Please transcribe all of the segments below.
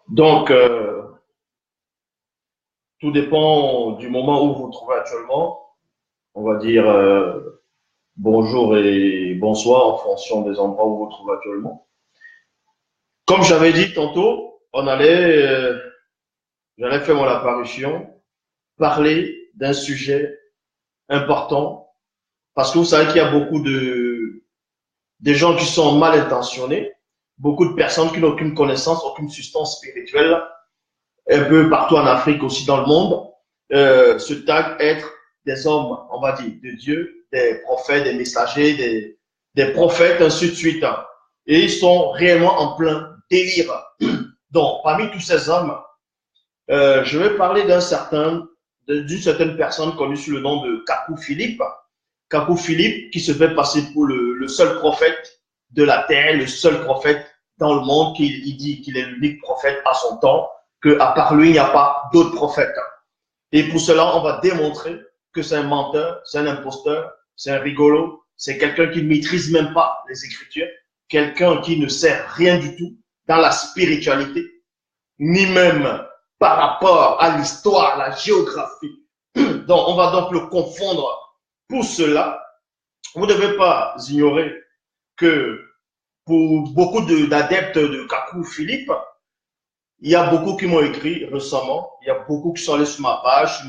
Donc, tout dépend du moment où vous vous trouvez actuellement. On va dire bonjour et bonsoir en fonction des endroits où vous vous trouvez actuellement. Comme j'avais dit tantôt, j'allais faire mon apparition, parler d'un sujet important, parce que vous savez qu'il y a beaucoup de gens qui sont mal intentionnés, beaucoup de personnes qui n'ont aucune connaissance, aucune substance spirituelle, un peu partout en Afrique, aussi dans le monde, se taguent être des hommes, on va dire, de Dieu, des prophètes, des messagers, des prophètes, ainsi de suite. Et ils sont réellement en plein délire. Donc, parmi tous ces hommes, je vais parler d'une certaine personne connue sous le nom de Kakou Philippe. Kakou Philippe, qui se fait passer pour le seul prophète de la terre, le seul prophète dans le monde, il dit qu'il est l'unique prophète à son temps, qu'à part lui, il n'y a pas d'autres prophètes. Et pour cela, on va démontrer que c'est un menteur, c'est un imposteur, c'est un rigolo, c'est quelqu'un qui ne maîtrise même pas les Écritures, quelqu'un qui ne sert rien du tout dans la spiritualité, ni même par rapport à l'histoire, la géographie. Donc, on va donc le confondre. Pour cela, vous ne devez pas ignorer que pour beaucoup d'adeptes de Kakou Philippe, il y a beaucoup qui m'ont écrit récemment, il y a beaucoup qui sont allés sur ma page,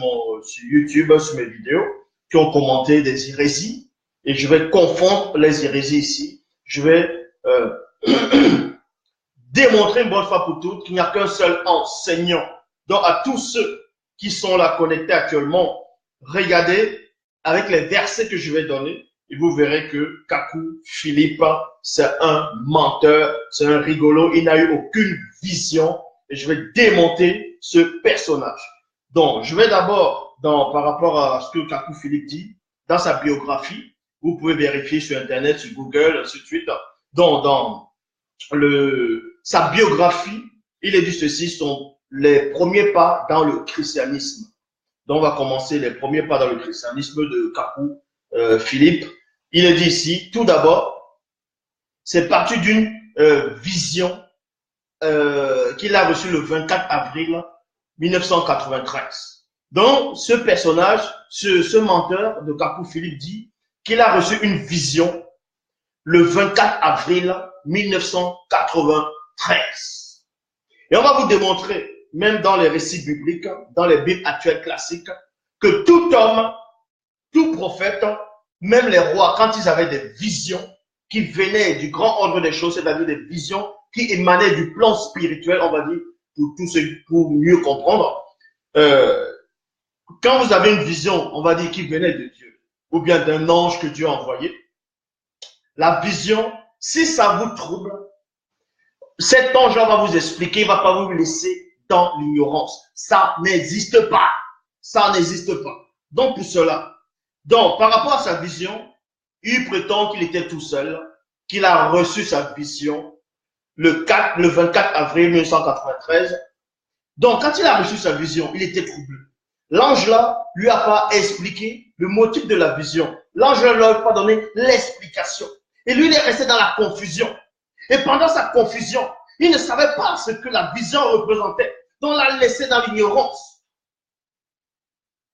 sur YouTube, sur mes vidéos, qui ont commenté des hérésies. Et je vais confondre les hérésies ici. Je vais démontrer une bonne fois pour toutes qu'il n'y a qu'un seul enseignant. Donc à tous ceux qui sont là connectés actuellement, regardez avec les versets que je vais donner, et vous verrez que Kakou Philippe, c'est un menteur, c'est un rigolo, il n'a eu aucune vision. Et je vais démonter ce personnage. Donc, je vais d'abord, par rapport à ce que Kakou Philippe dit, dans sa biographie, vous pouvez vérifier sur Internet, sur Google, ainsi de suite. Donc, dans sa biographie, il est dit ceci, sont les premiers pas dans le christianisme. Donc, on va commencer les premiers pas dans le christianisme de Kakou Philippe. Il est dit ici, tout d'abord, c'est parti d'une vision qu'il a reçu le 24 avril 1993. Donc, ce personnage, ce menteur de Kakou Philippe dit qu'il a reçu une vision le 24 avril 1993. Et on va vous démontrer, même dans les récits bibliques, dans les Bibles actuelles classiques, que tout homme, tout prophète, même les rois, quand ils avaient des visions qui venaient du grand ordre des choses, c'est-à-dire des visions qui émanait du plan spirituel, on va dire, pour mieux comprendre. Quand vous avez une vision, on va dire, qui venait de Dieu, ou bien d'un ange que Dieu a envoyé, la vision, si ça vous trouble, cet ange va vous expliquer, il ne va pas vous laisser dans l'ignorance. Ça n'existe pas. Ça n'existe pas. Donc, pour cela, donc, par rapport à sa vision, il prétend qu'il était tout seul, qu'il a reçu sa vision le 24 avril 1993. Donc, quand il a reçu sa vision, il était troublé. L'ange là lui a pas expliqué le motif de la vision. L'ange ne lui a pas donné l'explication. Et lui, il est resté dans la confusion. Et pendant sa confusion, il ne savait pas ce que la vision représentait. Donc, il l'a laissé dans l'ignorance.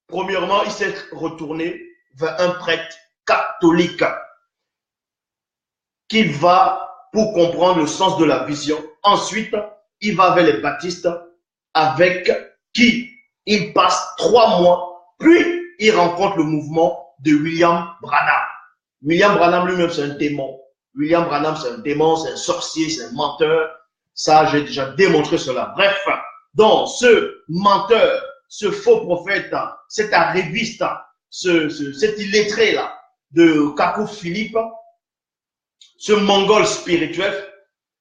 Premièrement, il s'est retourné vers un prêtre catholique qu'il va pour comprendre le sens de la vision. Ensuite, il va vers les baptistes avec qui il passe 3 mois, puis il rencontre le mouvement de William Branham. William Branham lui-même, c'est un démon. William Branham, c'est un démon, c'est un sorcier, c'est un menteur. Ça, j'ai déjà démontré cela. Bref, donc ce menteur, ce faux prophète, cet arriviste, cet illettré-là de Kakou Philippe, ce mongol spirituel,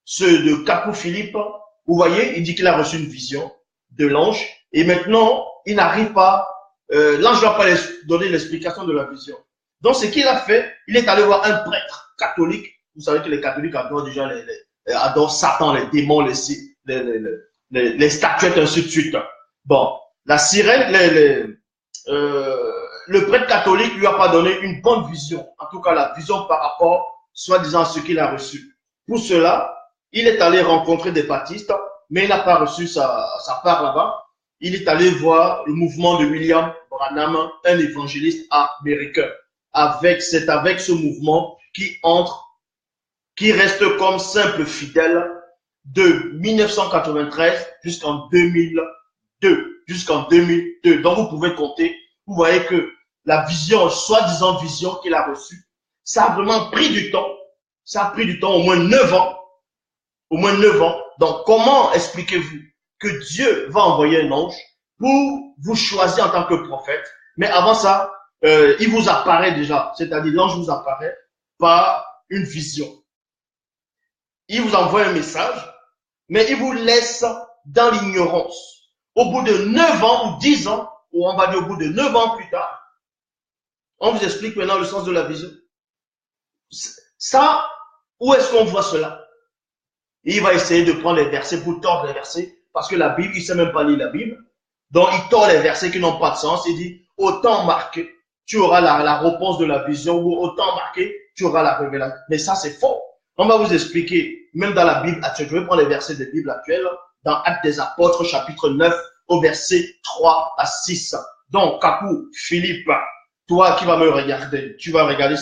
ce de Kakou Philippe, vous voyez, il dit qu'il a reçu une vision de l'ange et maintenant, il n'arrive pas, l'ange ne va pas donner l'explication de la vision. Donc, ce qu'il a fait, il est allé voir un prêtre catholique. Vous savez que les catholiques adorent déjà adorent Satan, les démons, les statuettes, ainsi de suite. Bon, la sirène, le prêtre catholique lui a pas donné une bonne vision. En tout cas, la vision par rapport, soi-disant, à ce qu'il a reçu. Pour cela, il est allé rencontrer des baptistes, mais il n'a pas reçu sa part là-bas. Il est allé voir le mouvement de William Branham, un évangéliste américain. C'est avec ce mouvement qui reste comme simple fidèle de 1993 jusqu'en 2002. Donc, vous pouvez compter. Vous voyez que la vision, soi-disant vision qu'il a reçue, ça a vraiment pris du temps. Ça a pris du temps, au moins 9 ans. Au moins 9 ans. Donc, comment expliquez-vous que Dieu va envoyer un ange pour vous choisir en tant que prophète? Mais avant ça, il vous apparaît déjà. C'est-à-dire, l'ange vous apparaît par une vision. Il vous envoie un message, mais il vous laisse dans l'ignorance. Au bout de 9 ans ou 10 ans, ou on va dire au bout de 9 ans plus tard, on vous explique maintenant le sens de la vision. Ça, où est-ce qu'on voit cela? Il va essayer de prendre les versets pour tordre les versets, parce que la Bible, il ne sait même pas lire la Bible. Donc, il tord les versets qui n'ont pas de sens. Il dit, autant marqué, tu auras la réponse de la vision, ou autant marqué, tu auras la révélation. Mais ça, c'est faux. On va vous expliquer, même dans la Bible actuelle, je vais prendre les versets de la Bible actuelle, dans Actes des Apôtres, chapitre 9, au verset 3 à 6. Donc, Capou, Philippe, toi qui vas me regarder, tu vas regarder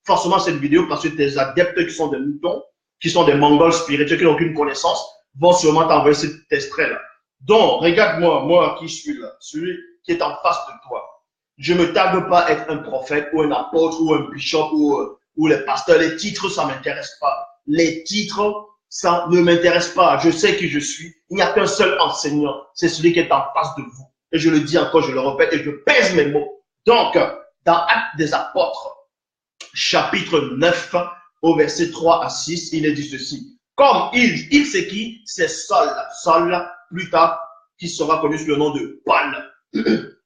forcément cette vidéo parce que tes adeptes qui sont des moutons, qui sont des mongols spirituels, qui n'ont aucune connaissance, vont sûrement t'envoyer cet extrait-là. Donc, regarde-moi, moi qui suis là, celui qui est en face de toi. Je ne me targue pas être un prophète ou un apôtre ou un bishop ou les pasteurs. Les titres, ça ne m'intéresse pas. Les titres, ça ne m'intéresse pas. Je sais qui je suis. Il n'y a qu'un seul enseignant. C'est celui qui est en face de vous. Et je le dis encore, je le répète et je pèse mes mots. Donc, dans Actes des Apôtres, chapitre 9, au verset 3 à 6, il est dit ceci. Comme il c'est qui? C'est Saul. Saul, plus tard, qui sera connu sous le nom de Paul,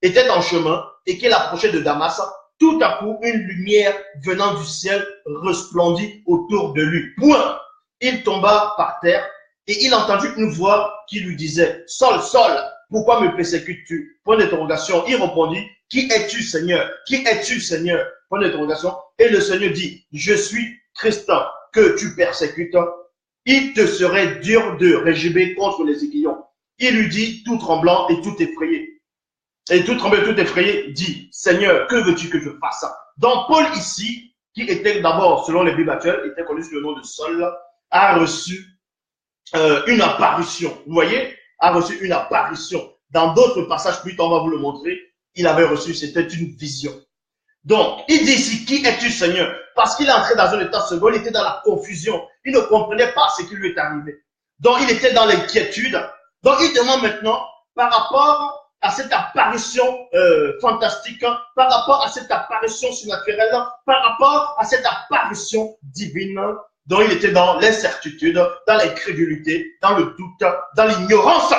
était en chemin et qu'il approchait de Damas. Tout à coup, une lumière venant du ciel resplendit autour de lui. Point. Il tomba par terre et il entendit une voix qui lui disait, Saul, Saul, pourquoi me persécutes-tu? Point d'interrogation. Il répondit, qui es-tu, Seigneur? Qui es-tu, Seigneur? Point d'interrogation. Et le Seigneur dit, je suis Christ que tu persécutes. Il te serait dur de régimer contre les aiguillons. Il lui dit, tout tremblant et tout effrayé. Et tout tremblant et tout effrayé, dit, Seigneur, que veux-tu que je fasse? Donc, Paul ici, qui était d'abord, selon les Bibles actuelles, était connu sous le nom de Saul, a reçu une apparition. Vous voyez? A reçu une apparition. Dans d'autres passages, plus tard, on va vous le montrer, il avait reçu, c'était une vision. Donc, il dit ici, qui es-tu, Seigneur? Parce qu'il est entré dans un état second, il était dans la confusion. Il ne comprenait pas ce qui lui est arrivé. Donc, il était dans l'inquiétude. Donc, il demande maintenant, par rapport à cette apparition fantastique, par rapport à cette apparition surnaturelle, par rapport à cette apparition divine, dont il était dans l'incertitude, dans l'incrédulité, dans le doute, dans l'ignorance.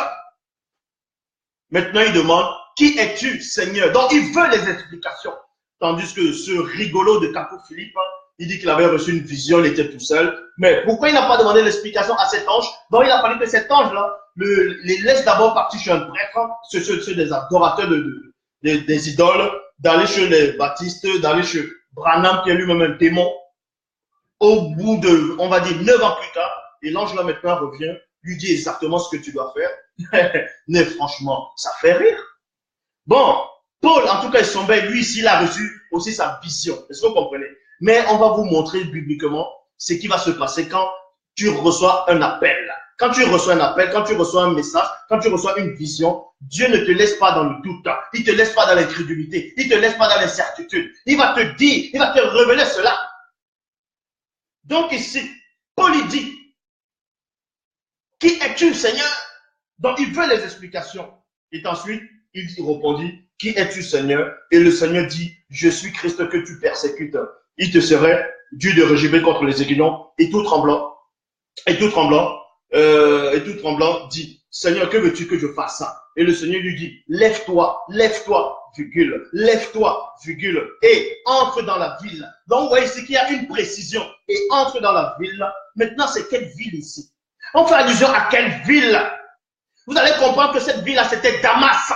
Maintenant, il demande, qui es-tu, Seigneur? Donc, il veut les explications. Tandis que ce rigolo de Capou Philippe, il dit qu'il avait reçu une vision, il était tout seul. Mais pourquoi il n'a pas demandé l'explication à cet ange? Donc, il a fallu que cet ange-là les laisse d'abord partir chez un prêtre, ceux des adorateurs des idoles, d'aller chez les baptistes, d'aller chez Branham, qui est lui-même un démon. Au bout de, on va dire, 9 ans plus tard, et l'ange là maintenant revient, lui dit exactement ce que tu dois faire. Mais franchement, ça fait rire. Bon, Paul, en tout cas, il semblait, lui ici, il a reçu aussi sa vision. Est-ce que vous comprenez? Mais on va vous montrer bibliquement ce qui va se passer quand tu reçois un appel. Quand tu reçois un appel, quand tu reçois un message, quand tu reçois une vision, Dieu ne te laisse pas dans le doute. Il ne te laisse pas dans l'incrédulité. Il ne te laisse pas dans l'incertitude. Il va te dire, il va te révéler cela. Donc ici, Paul il dit, qui es-tu, Seigneur? Donc il veut les explications. Et ensuite, il répondit, qui es-tu, Seigneur? Et le Seigneur dit, je suis Christ que tu persécutes. Il te serait dû de régimer contre les aiguillons. Et tout tremblant dit, Seigneur, que veux-tu que je fasse? Et le Seigneur lui dit, lève-toi, virgule, lève-toi, virgule, et entre dans la ville. Donc, vous voyez ici qu'il y a une précision. Et entre dans la ville. Maintenant, c'est quelle ville ici? On fait allusion à quelle ville? Vous allez comprendre que cette ville-là, c'était Damas.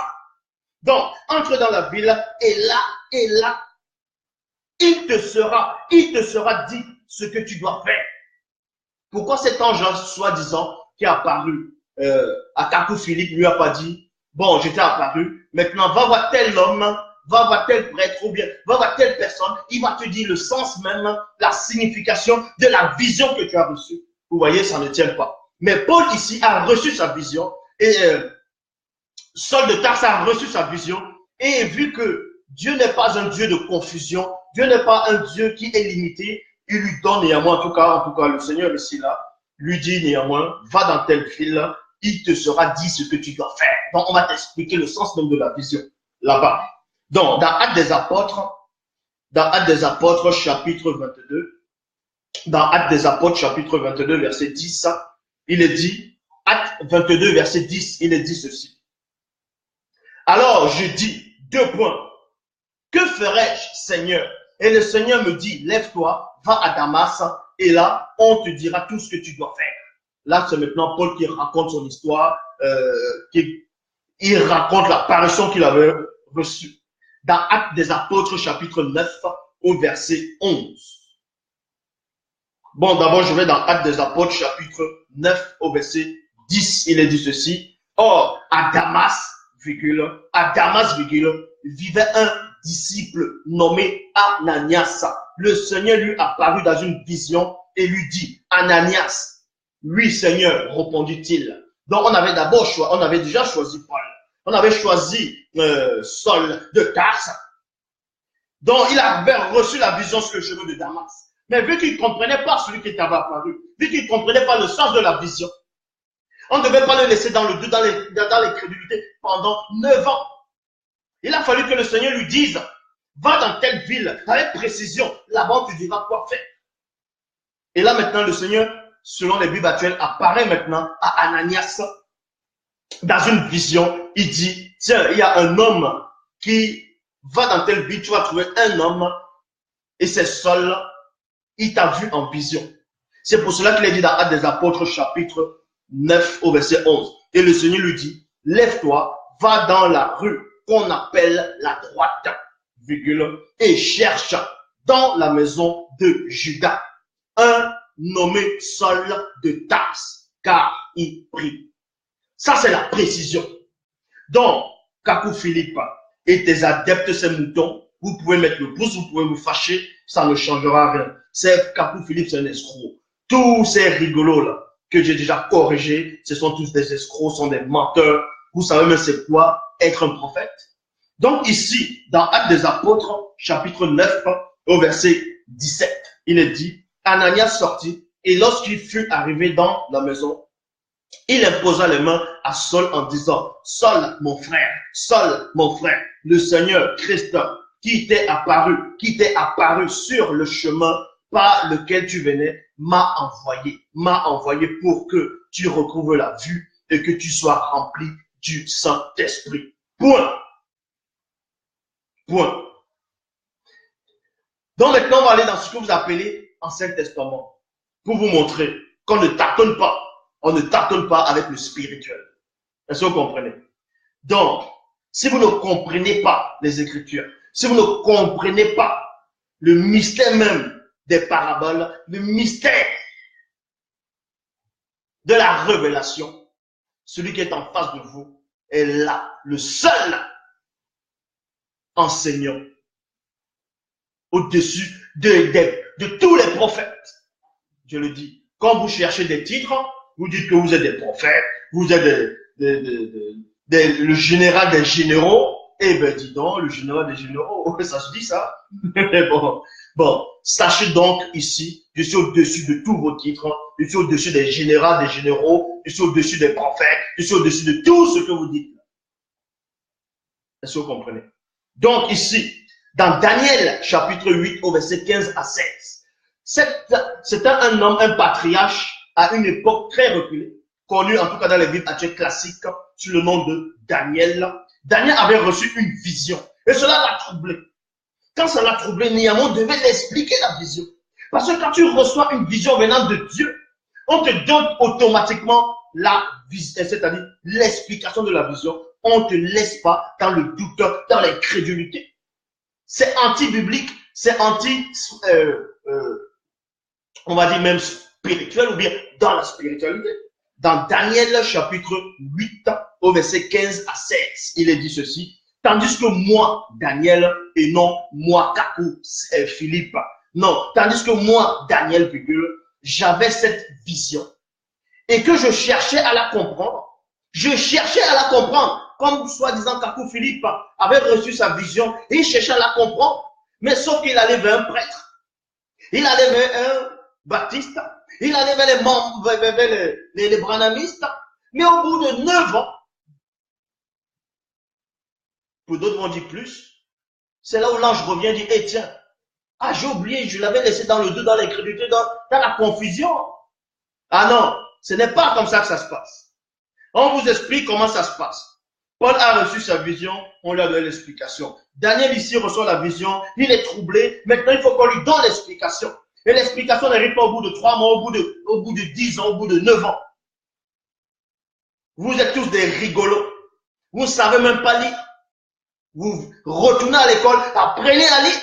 Donc, entre dans la ville, et là, et là, il te sera dit ce que tu dois faire. Pourquoi cet ange, soi-disant, qui est apparu à Kakou Philippe, lui a pas dit, bon, j'étais apparu, maintenant va voir tel homme, va voir tel prêtre ou bien va voir telle personne, il va te dire le sens même, la signification de la vision que tu as reçue. Vous voyez, ça ne tient pas. Mais Paul ici a reçu sa vision et Saul de Tarse a reçu sa vision et vu que Dieu n'est pas un Dieu de confusion, Dieu n'est pas un Dieu qui est limité, il lui donne néanmoins, en tout cas, le Seigneur ici là, lui dit néanmoins, va dans telle ville, il te sera dit ce que tu dois faire. Donc, on va t'expliquer le sens même de la vision là-bas. Donc, dans Actes des Apôtres, chapitre 22, dans Actes des Apôtres, chapitre 22, verset 10, il est dit, Actes 22, verset 10, il est dit ceci. Alors, je dis, 2 points. Que ferais-je, Seigneur? Et le Seigneur me dit, lève-toi, va à Damas, et là, on te dira tout ce que tu dois faire. Là, c'est maintenant Paul qui raconte son histoire, il raconte l'apparition qu'il avait reçue. Dans Actes des Apôtres, chapitre 9, au verset 11. Bon, d'abord, je vais dans Actes des Apôtres, chapitre 9, au verset 10. Il est dit ceci. Or, à Damas, vivait un disciple nommé Ananias. Le Seigneur lui apparut dans une vision et lui dit, Ananias. Oui, Seigneur, répondit-il. Donc, on avait déjà choisi Paul. On avait choisi Saul de Tarse. Donc, il avait reçu la vision sur le chemin de Damas. Mais vu qu'il ne comprenait pas celui qui t'avait apparu, vu qu'il ne comprenait pas le sens de la vision, on ne devait pas le laisser dans le doute, dans l'incrédulité pendant 9 ans. Il a fallu que le Seigneur lui dise, va dans telle ville, avec précision, là-bas on te dira quoi faire. Et là maintenant, le Seigneur, selon les Bibles actuelles, apparaît maintenant à Ananias dans une vision. Il dit, tiens, il y a un homme qui va dans telle ville, tu vas trouver un homme, et c'est Saul, il t'a vu en vision. C'est pour cela qu'il est dit dans Actes des Apôtres, chapitre 9 au verset 11. Et le Seigneur lui dit, lève-toi, va dans la rue qu'on appelle la droite, virgule, et cherche dans la maison de Judas un nommé Saul de Tarse, car il prie. Ça, c'est la précision. Donc, Kakou Philippe et tes adeptes, ces moutons, vous pouvez mettre le pouce, vous pouvez vous fâcher, ça ne changera rien. C'est Kakou Philippe, c'est un escroc. Tous ces rigolos là que j'ai déjà corrigés, ce sont tous des escrocs, sont des menteurs. Vous savez même c'est quoi être un prophète. Donc ici, dans Actes des Apôtres, chapitre 9, au verset 17, il est dit, Ananias sortit, et lorsqu'il fut arrivé dans la maison, il imposa les mains à Saul en disant, Saul, mon frère, le Seigneur Christ, qui t'est apparu sur le chemin par lequel tu venais, m'a envoyé pour que tu retrouves la vue et que tu sois rempli du Saint-Esprit. Point. Donc maintenant, on va aller dans ce que vous appelez Ancien Testament pour vous montrer qu'on ne tâtonne pas. On ne tâtonne pas avec le spirituel. Est-ce que vous comprenez? Donc, si vous ne comprenez pas les Écritures, si vous ne comprenez pas le mystère même des paraboles, le mystère de la révélation, celui qui est en face de vous est là, le seul enseignant au-dessus de tous les prophètes. Je le dis, quand vous cherchez des titres, vous dites que vous êtes des prophètes, vous êtes le général des généraux. Eh bien, dis donc, le général des généraux, ça se dit ça? Bon, sachez donc ici, je suis au-dessus de tous vos titres, je suis au-dessus des généraux, des généraux, je suis au-dessus des prophètes, je suis au-dessus de tout ce que vous dites. Est-ce que vous comprenez? Donc ici, dans Daniel, chapitre 8, au verset 15 à 16, c'était un homme, un patriarche, à une époque très reculée, connu en tout cas dans les Bibles actuelles classiques, sous le nom de Daniel. Daniel avait reçu une vision, et cela l'a troublé. Quand ça l'a troublé, néanmoins, on devait l'expliquer la vision. Parce que quand tu reçois une vision venant de Dieu, on te donne automatiquement la vision, c'est-à-dire l'explication de la vision. On ne te laisse pas dans le doute, dans l'incrédulité. C'est anti-biblique, c'est anti, on va dire même spirituel ou bien dans la spiritualité. Dans Daniel chapitre 8 au verset 15 à 16, il est dit ceci. Tandis que moi, Daniel, et non moi, Kakou, Philippe, non, tandis que moi, Daniel, j'avais cette vision et que je cherchais à la comprendre. Je cherchais à la comprendre, comme soi-disant Kakou Philippe avait reçu sa vision et il cherchait à la comprendre, mais sauf qu'il allait vers un prêtre, il allait vers un baptiste, il allait vers les membres, vers les branhamistes, mais au bout de 9 ans, pour d'autres vont dire plus, c'est là où l'ange revient et dit, eh tiens, ah j'ai oublié, je l'avais laissé dans le doute, dans l'incrédulité, dans la confusion. Ah non, ce n'est pas comme ça que ça se passe. On vous explique comment ça se passe. Paul a reçu sa vision, on lui a donné l'explication. Daniel ici reçoit la vision, il est troublé, maintenant il faut qu'on lui donne l'explication. Et l'explication n'arrive pas au bout de 3 mois, au bout de 10 ans, au bout de 9 ans. Vous êtes tous des rigolos. Vous ne savez même pas lire. Vous retournez à l'école, apprenez à lire.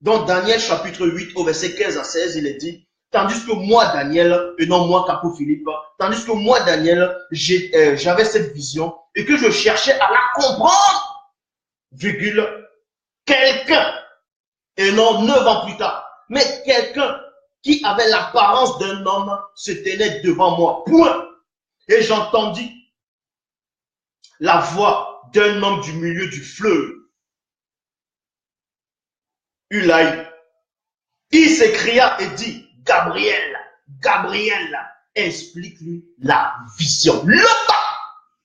Donc Daniel chapitre 8 au verset 15 à 16, il est dit, tandis que moi Daniel, et non moi Kakou Philippe, tandis que moi Daniel, j'avais cette vision et que je cherchais à la comprendre, virgule, quelqu'un, et non 9 ans plus tard, mais quelqu'un qui avait l'apparence d'un homme se tenait devant moi, point. Et j'entendis la voix d'un homme du milieu du fleuve. Ulaï. Il s'écria et dit, Gabriel, Gabriel, explique-lui la vision.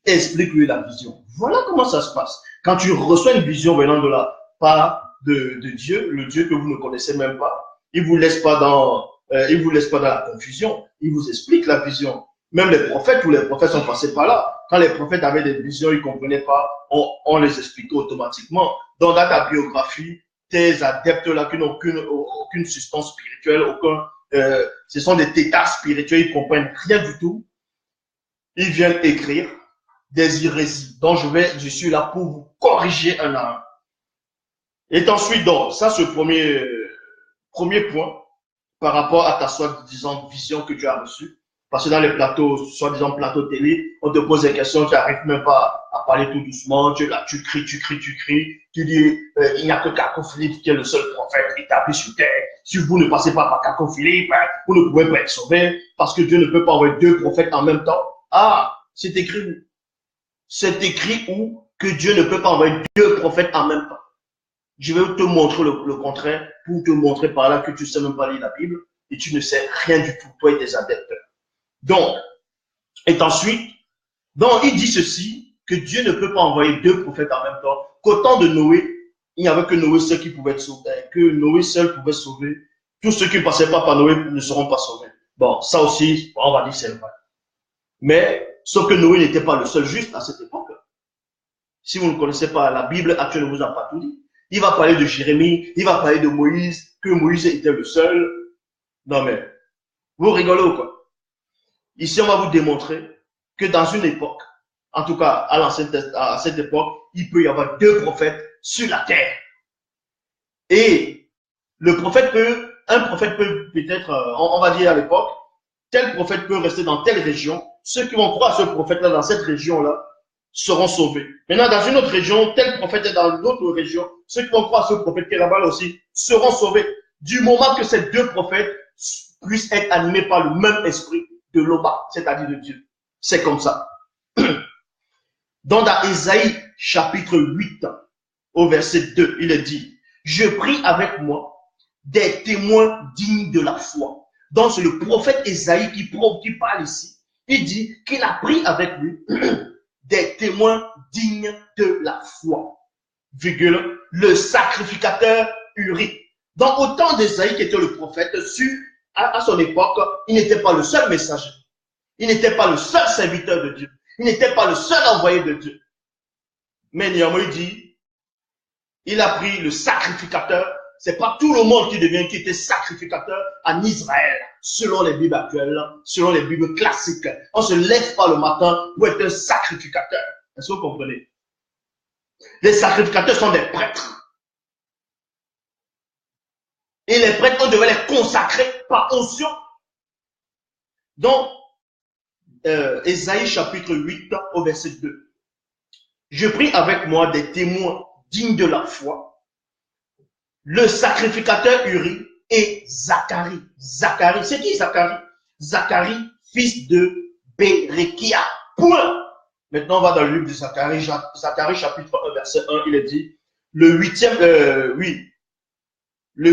Explique-lui la vision. Voilà comment ça se passe. Quand tu reçois une vision venant de la part de Dieu, le Dieu que vous ne connaissez même pas, il vous laisse pas dans la confusion. Il vous explique la vision. Même les prophètes, tous les prophètes sont passés par là. Quand les prophètes avaient des visions, ils ne comprenaient pas, on les expliquait automatiquement. Donc, dans ta biographie, tes adeptes-là qui n'ont aucune substance spirituelle, ce sont des tétards spirituels, ils ne comprennent rien du tout. Ils viennent écrire des hérésies. Donc, je suis là pour vous corriger un à un. Et ensuite, donc, ça, c'est le premier point par rapport à ta soi-disant vision que tu as reçue. Parce que dans les plateaux, soi-disant plateaux télé, on te pose des questions, tu n'arrives même pas à parler tout doucement, tu cries, tu dis, il n'y a que Kakou Philippe qui est le seul prophète établi sur terre. Si vous ne passez pas par Kakou Philippe, vous ne pouvez pas être sauvé, parce que Dieu ne peut pas envoyer 2 prophètes en même temps. Ah, c'est écrit où? C'est écrit où que Dieu ne peut pas envoyer 2 prophètes en même temps. Je vais te montrer le contraire, pour te montrer par là que tu ne sais même pas lire la Bible, et tu ne sais rien du tout, toi et tes adeptes. Donc, et ensuite, donc il dit ceci, que Dieu ne peut pas envoyer 2 prophètes en même temps, qu'au temps de Noé, il n'y avait que Noé seul qui pouvait être sauvé, que Noé seul pouvait sauver. Tous ceux qui ne passaient pas par Noé ne seront pas sauvés. Bon, ça aussi, on va dire c'est vrai. Mais, sauf que Noé n'était pas le seul juste à cette époque. Si vous ne connaissez pas la Bible, actuelle ne vous a pas tout dit. Il va parler de Jérémie, il va parler de Moïse, que Moïse était le seul. Non mais, vous rigolez ou quoi? Ici, on va vous démontrer que dans une époque, en tout cas à cette époque, il peut y avoir 2 prophètes sur la terre. Et un prophète peut peut-être, on va dire à l'époque, tel prophète peut rester dans telle région. Ceux qui vont croire à ce prophète-là dans cette région-là seront sauvés. Maintenant, dans une autre région, tel prophète est dans l'autre région. Ceux qui vont croire à ce prophète qui est là-bas aussi seront sauvés. Du moment que ces 2 prophètes puissent être animés par le même esprit de l'Oba, c'est-à-dire de Dieu. C'est comme ça. Donc, dans Ésaïe chapitre 8, au verset 2, il est dit, je prie avec moi des témoins dignes de la foi. Donc, c'est le prophète Ésaïe qui parle ici. Il dit qu'il a pris avec lui des témoins dignes de la foi. Virgule, le sacrificateur Uri. Donc, au temps d'Ésaïe qui était le prophète, à son époque, il n'était pas le seul messager. Il n'était pas le seul serviteur de Dieu. Il n'était pas le seul envoyé de Dieu. Mais néanmoins, il dit, il a pris le sacrificateur. C'est pas tout le monde qui était sacrificateur en Israël, selon les Bibles actuelles, selon les Bibles classiques. On se lève pas le matin pour être un sacrificateur. Est-ce que vous comprenez? Les sacrificateurs sont des prêtres. Et les prêtres, on devait les consacrer par onction. Donc, Ésaïe chapitre 8 au verset 2. Je prie avec moi des témoins dignes de la foi, le sacrificateur Uri et Zacharie. Zacharie, c'est qui Zacharie? Zacharie, fils de Béréchia. Point. Maintenant, on va dans le livre de Zacharie. Zacharie chapitre 1, verset 1, il est dit, le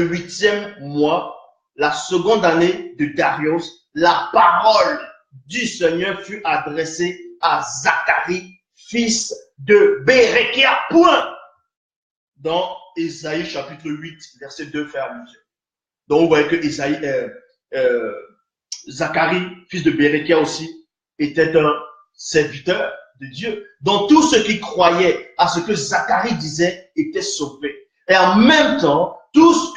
huitième mois, la seconde année de Darius, la parole du Seigneur fut adressée à Zacharie, fils de Béréchia. Point. Dans Ésaïe chapitre 8, verset 2 fait allusion. Donc, vous voyez que Zacharie, fils de Béréchia aussi, était un serviteur de Dieu. Donc, tous ceux qui croyaient à ce que Zacharie disait étaient sauvés. Et en même temps, tous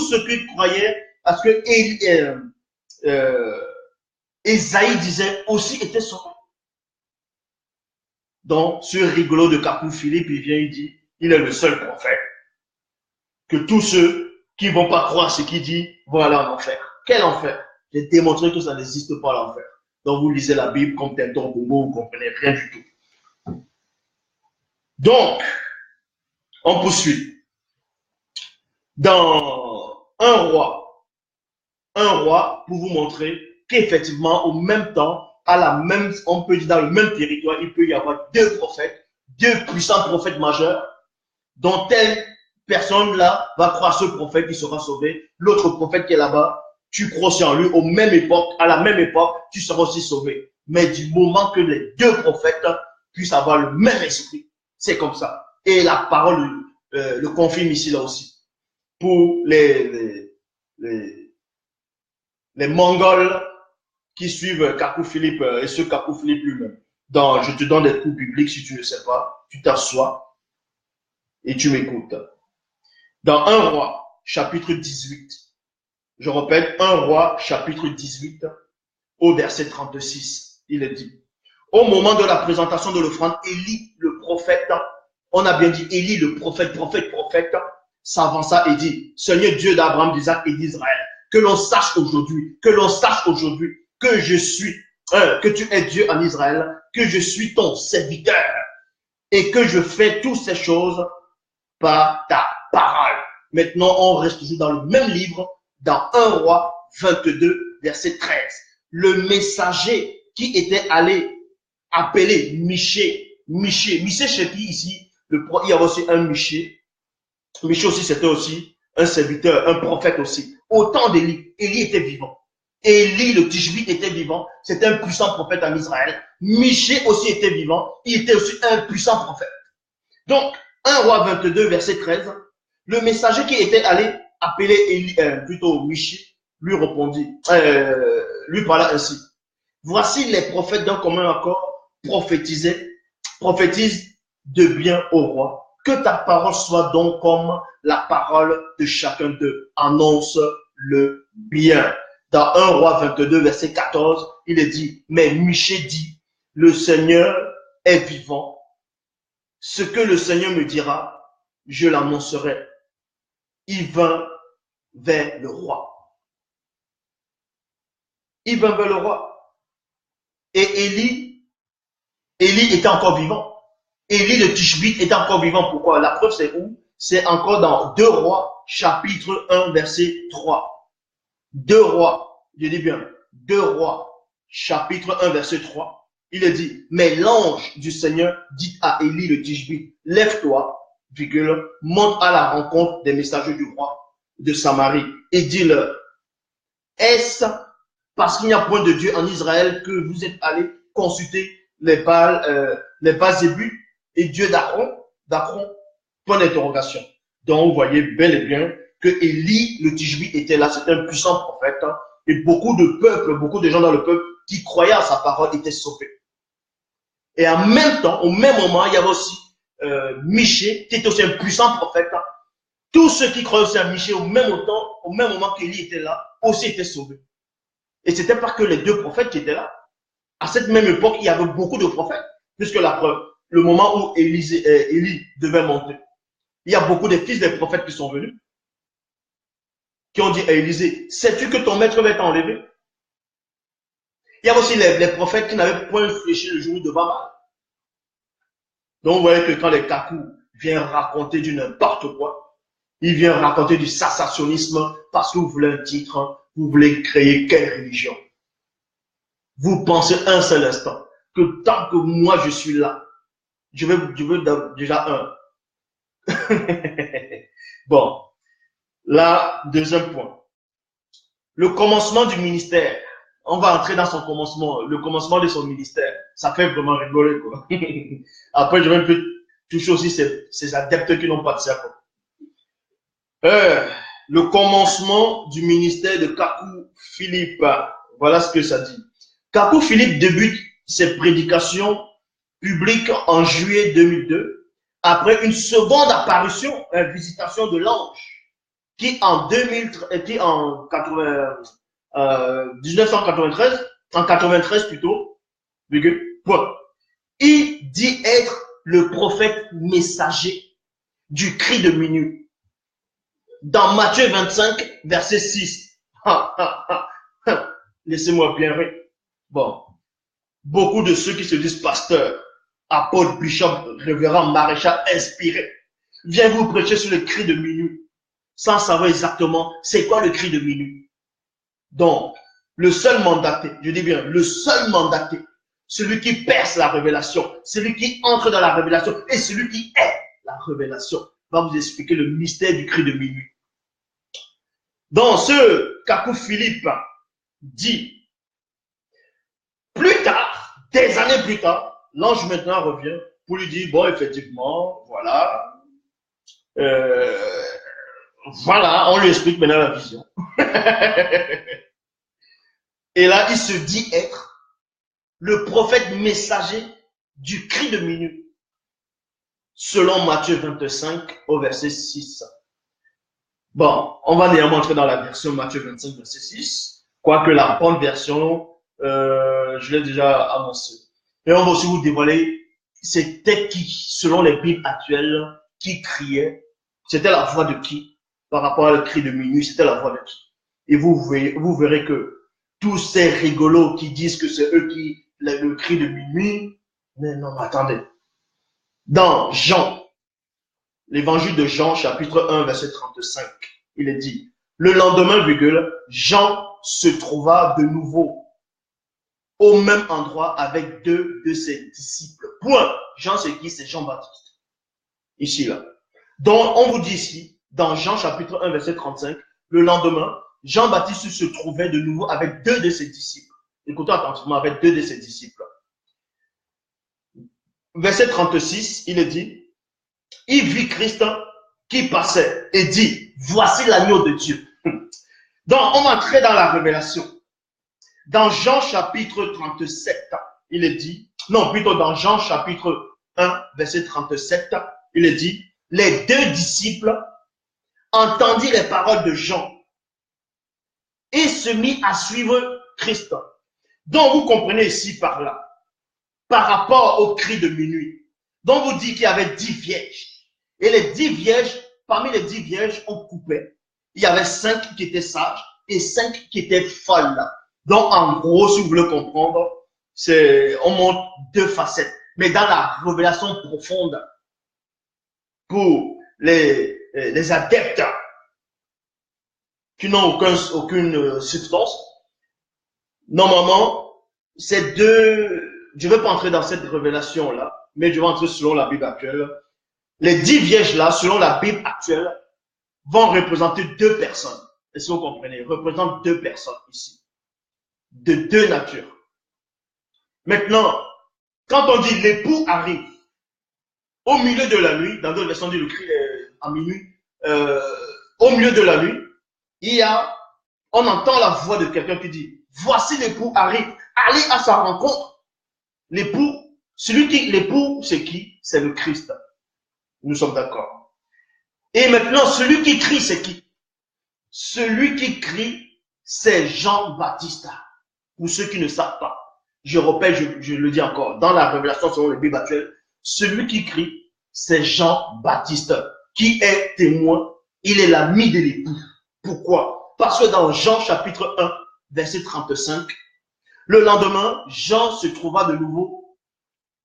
ceux qui croyaient à ce que Ésaïe disait aussi étaient sauvés. Donc, ce rigolo de Capou Philippe, il vient, il dit, il est le seul prophète. Que tous ceux qui ne vont pas croire ce qu'il dit vont aller en enfer. Quel enfer? J'ai démontré que ça n'existe pas l'enfer. Donc, vous lisez la Bible comme Tintin Bobo, vous ne comprenez rien du tout. Donc, on poursuit. Dans un roi, pour vous montrer qu'effectivement, au même temps, on peut dire dans le même territoire, il peut y avoir deux prophètes, deux puissants prophètes majeurs, dont telle personne-là va croire ce prophète, il sera sauvé. L'autre prophète qui est là-bas, tu crois aussi en lui, à la même époque, tu seras aussi sauvé. Mais du moment que les deux prophètes puissent avoir le même esprit, c'est comme ça. Et la parole le confirme ici là aussi. Pour les Mongols qui suivent Capou Philippe et ce Capou Philippe lui-même. Donc, je te donne des cours bibliques si tu ne sais pas. Tu t'assois et tu m'écoutes. Dans 1 Roi, chapitre 18, je répète, 1 Roi, chapitre 18, au verset 36, il est dit, au moment de la présentation de l'offrande, Élie, le prophète, on a bien dit Élie, le prophète, s'avança et dit, Seigneur Dieu d'Abraham, d'Isaac et d'Israël, que l'on sache aujourd'hui, que je suis, que tu es Dieu en Israël, que je suis ton serviteur et que je fais toutes ces choses par ta parole. Maintenant, on reste toujours dans le même livre, dans 1 Roi 22, verset 13. Le messager qui était allé appeler Michée, chez qui ici, il y avait aussi un Michée. Michée aussi, c'était aussi un serviteur, un prophète aussi. Au temps d'Élie, Élie était vivant. Élie, le Tishbite, était vivant. C'était un puissant prophète en Israël. Michée aussi était vivant. Il était aussi un puissant prophète. Donc, 1 Roi 22, verset 13, le messager qui était allé appeler Élie, Michée, lui répondit, lui parla ainsi. Voici les prophètes d'un commun accord prophétisent de bien au roi. Que ta parole soit donc comme la parole de chacun d'eux. Annonce le bien. Dans 1 Roi 22, verset 14, il est dit, mais Michée dit, le Seigneur est vivant. Ce que le Seigneur me dira, je l'annoncerai. Il vint vers le roi. Il vint vers le roi. Et Élie était encore vivant. Élie le Tishbite était encore vivant. Pourquoi? La preuve, c'est où? C'est encore dans 2 Rois, chapitre 1, verset 3. 2 Rois, je dis bien, 2 Rois, chapitre 1, verset 3. Il est dit, mais l'ange du Seigneur dit à Élie le Tishbite, lève-toi, monte à la rencontre des messagers du roi de Samarie et dis-leur, est-ce parce qu'il n'y a point de Dieu en Israël que vous êtes allés consulter les Baal-Zébul et Dieu d'Aaron, point d'interrogation. Donc, vous voyez bel et bien que Élie, le Tishbite, était là, c'était un puissant prophète, hein, et beaucoup de gens dans le peuple qui croyaient à sa parole étaient sauvés. Et en même temps, au même moment, il y avait aussi Michée, qui était aussi un puissant prophète. Hein. Tous ceux qui croyaient aussi à Michée au même moment qu'Élie était là, aussi étaient sauvés. Et c'était pas que les deux prophètes qui étaient là. À cette même époque, il y avait beaucoup de prophètes, puisque la preuve, le moment où Élie devait monter, il y a beaucoup de fils des prophètes qui sont venus, qui qui ont dit à Élisée, sais-tu que ton maître va être enlevé? Il y a aussi les prophètes qui n'avaient point fléchi le genou devant Baal. Donc vous voyez que quand les Kakou viennent raconter du n'importe quoi, ils viennent raconter du sensationnisme parce que vous voulez un titre, vous voulez créer quelle religion? Vous pensez un seul instant que tant que moi je suis là, je veux déjà un. Bon, là, deuxième point. Le commencement du ministère. On va entrer dans son commencement, le commencement de son ministère. Ça fait vraiment rigoler, quoi. Après, je vais un peu toucher aussi ces adeptes qui n'ont pas de cerveau. Le commencement du ministère de Kakou Philippe. Voilà ce que ça dit. Kakou Philippe débute ses prédications publiques en juillet 2002, après une seconde apparition, une visitation de l'ange, qui en 1993, en 93 plutôt, point. Il dit être le prophète messager du cri de minuit. Dans Matthieu 25, verset 6. Laissez-moi bien rire. Bon, beaucoup de ceux qui se disent pasteurs, apôtres, bishop, révérend, maréchal, inspirés, viennent vous prêcher sur le cri de minuit, sans savoir exactement c'est quoi le cri de minuit. Donc, le seul mandaté, je dis bien, le seul mandaté, celui qui perce la révélation, celui qui entre dans la révélation et celui qui est la révélation, va vous expliquer le mystère du cri de minuit. Donc, ce Kakou Philippe dit, plus tard, des années plus tard, l'ange maintenant revient pour lui dire, bon, effectivement, voilà, voilà, on lui explique maintenant la vision. Et là, il se dit être le prophète messager du cri de minuit, selon Matthieu 25 au verset 6. Bon, on va néanmoins entrer dans la version Matthieu 25, verset 6, quoique la bonne version, je l'ai déjà annoncé. Et on va aussi vous dévoiler, c'était qui, selon les Bibles actuelles, qui criait. C'était la voix de qui? Par rapport à le cri de minuit, c'était la voix de qui? Et vous verrez que tous ces rigolos qui disent que c'est eux qui, le cri de minuit, mais non, attendez. Dans Jean, l'évangile de Jean, chapitre 1, verset 35, il est dit, le lendemain, Jean se trouva de nouveau au même endroit avec deux de ses disciples. Point. Jean, c'est qui? C'est Jean-Baptiste. Ici, là. Donc, on vous dit ici, dans Jean, chapitre 1, verset 35, le lendemain, Jean-Baptiste se trouvait de nouveau avec deux de ses disciples. Écoutez attentivement, avec deux de ses disciples. Verset 36, il est dit, il vit Christ qui passait et dit, voici l'agneau de Dieu. Donc, on va entrer dans la révélation. Dans Jean chapitre 37, il est dit, non, plutôt dans Jean chapitre 1, verset 37, il est dit, les deux disciples entendirent les paroles de Jean et se mit à suivre Christ. Donc, vous comprenez ici par là, par rapport au cri de minuit. Donc, vous dit qu'il y avait 10 vierges. Et les 10 vierges, parmi les 10 vierges, on coupait. Il y avait 5 qui étaient sages et 5 qui étaient folles. Donc, en gros, si vous voulez comprendre, on montre deux facettes. Mais dans la révélation profonde, pour les adeptes qui n'ont aucune substance, normalement, ces deux, je ne vais pas entrer dans cette révélation-là, mais je vais entrer selon la Bible actuelle. Les 10 vierges-là, selon la Bible actuelle, vont représenter deux personnes. Est-ce que vous comprenez? Représentent deux personnes ici. De deux natures. Maintenant, quand on dit l'époux arrive, au milieu de la nuit, dans d'autres versions, on dit le cri à minuit, au milieu de la nuit, on entend la voix de quelqu'un qui dit, voici l'époux arrive, allez à sa rencontre. L'époux, l'époux, c'est qui? C'est le Christ. Nous sommes d'accord. Et maintenant, celui qui crie, c'est qui? Celui qui crie, c'est Jean-Baptiste. Pour ceux qui ne savent pas. Je répète, je le dis encore. Dans la révélation selon les Bibles actuelles, celui qui crie, c'est Jean-Baptiste, qui est témoin. Il est l'ami de l'époux. Pourquoi? Parce que dans Jean chapitre 1, verset 35, le lendemain, Jean se trouva de nouveau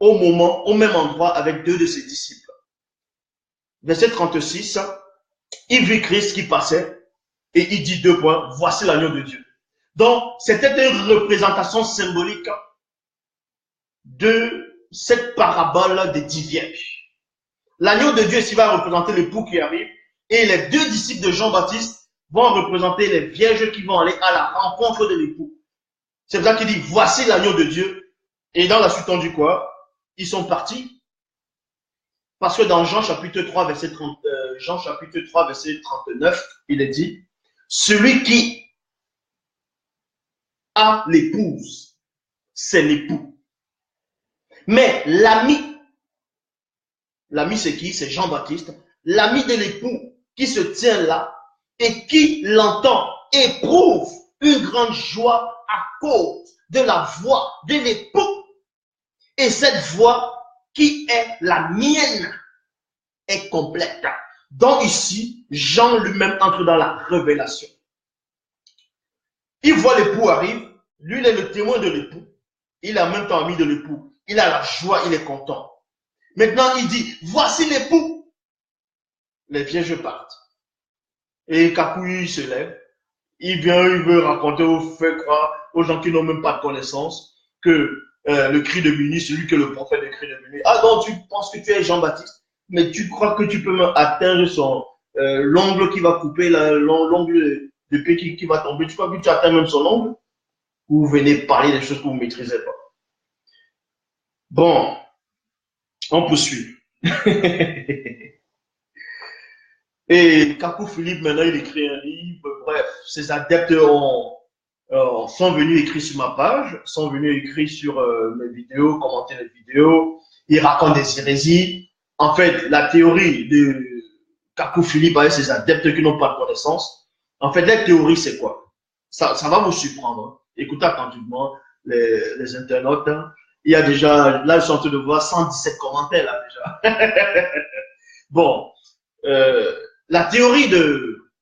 au même endroit avec deux de ses disciples. Verset 36, il vit Christ qui passait et il dit deux points, voici l'agneau de Dieu. Donc, c'était une représentation symbolique de cette parabole des 10 vierges. L'agneau de Dieu ici va représenter l'époux qui arrive et les deux disciples de Jean-Baptiste vont représenter les vierges qui vont aller à la rencontre de l'époux. C'est pour ça qu'il dit, voici l'agneau de Dieu. Et dans la suite, on dit quoi? Ils sont partis. Parce que dans Jean chapitre 3, verset 39, il est dit, celui qui a l'épouse, c'est l'époux. Mais l'ami c'est qui? C'est Jean-Baptiste. L'ami de l'époux qui se tient là et qui l'entend éprouve une grande joie à cause de la voix de l'époux. Et cette voix qui est la mienne est complète. Donc ici, Jean lui-même entre dans la révélation. Il voit l'époux arrive, lui il est le témoin de l'époux. Il est en même temps ami de l'époux. Il a la joie, il est content. Maintenant il dit, voici l'époux. Les vierges partent. Et Kakoui se lève. Il veut raconter aux gens qui n'ont même pas de connaissance que le cri de minuit, celui que le prophète de cri de minuit. Ah donc tu penses que tu es Jean-Baptiste, mais tu crois que tu peux même atteindre l'ongle qui va couper, l'ongle de pied qui va tomber. Tu crois que tu atteins même son ongle? Ou vous venez parler des choses que vous ne maîtrisez pas. Bon, on poursuit. Et Kakou Philippe, maintenant, il écrit un livre. Bref, ses adeptes sont venus écrire sur ma page, sont venus écrire sur mes vidéos, commenter les vidéos. Ils racontent des hérésies. En fait, la théorie de Kakou Philippe avec ses adeptes qui n'ont pas de connaissance, en fait, la théorie, c'est quoi? Ça va vous surprendre. Écoutez attentivement les internautes. Hein. Il y a déjà, là, je suis en train de voir 117 commentaires, là, déjà. Bon, la théorie de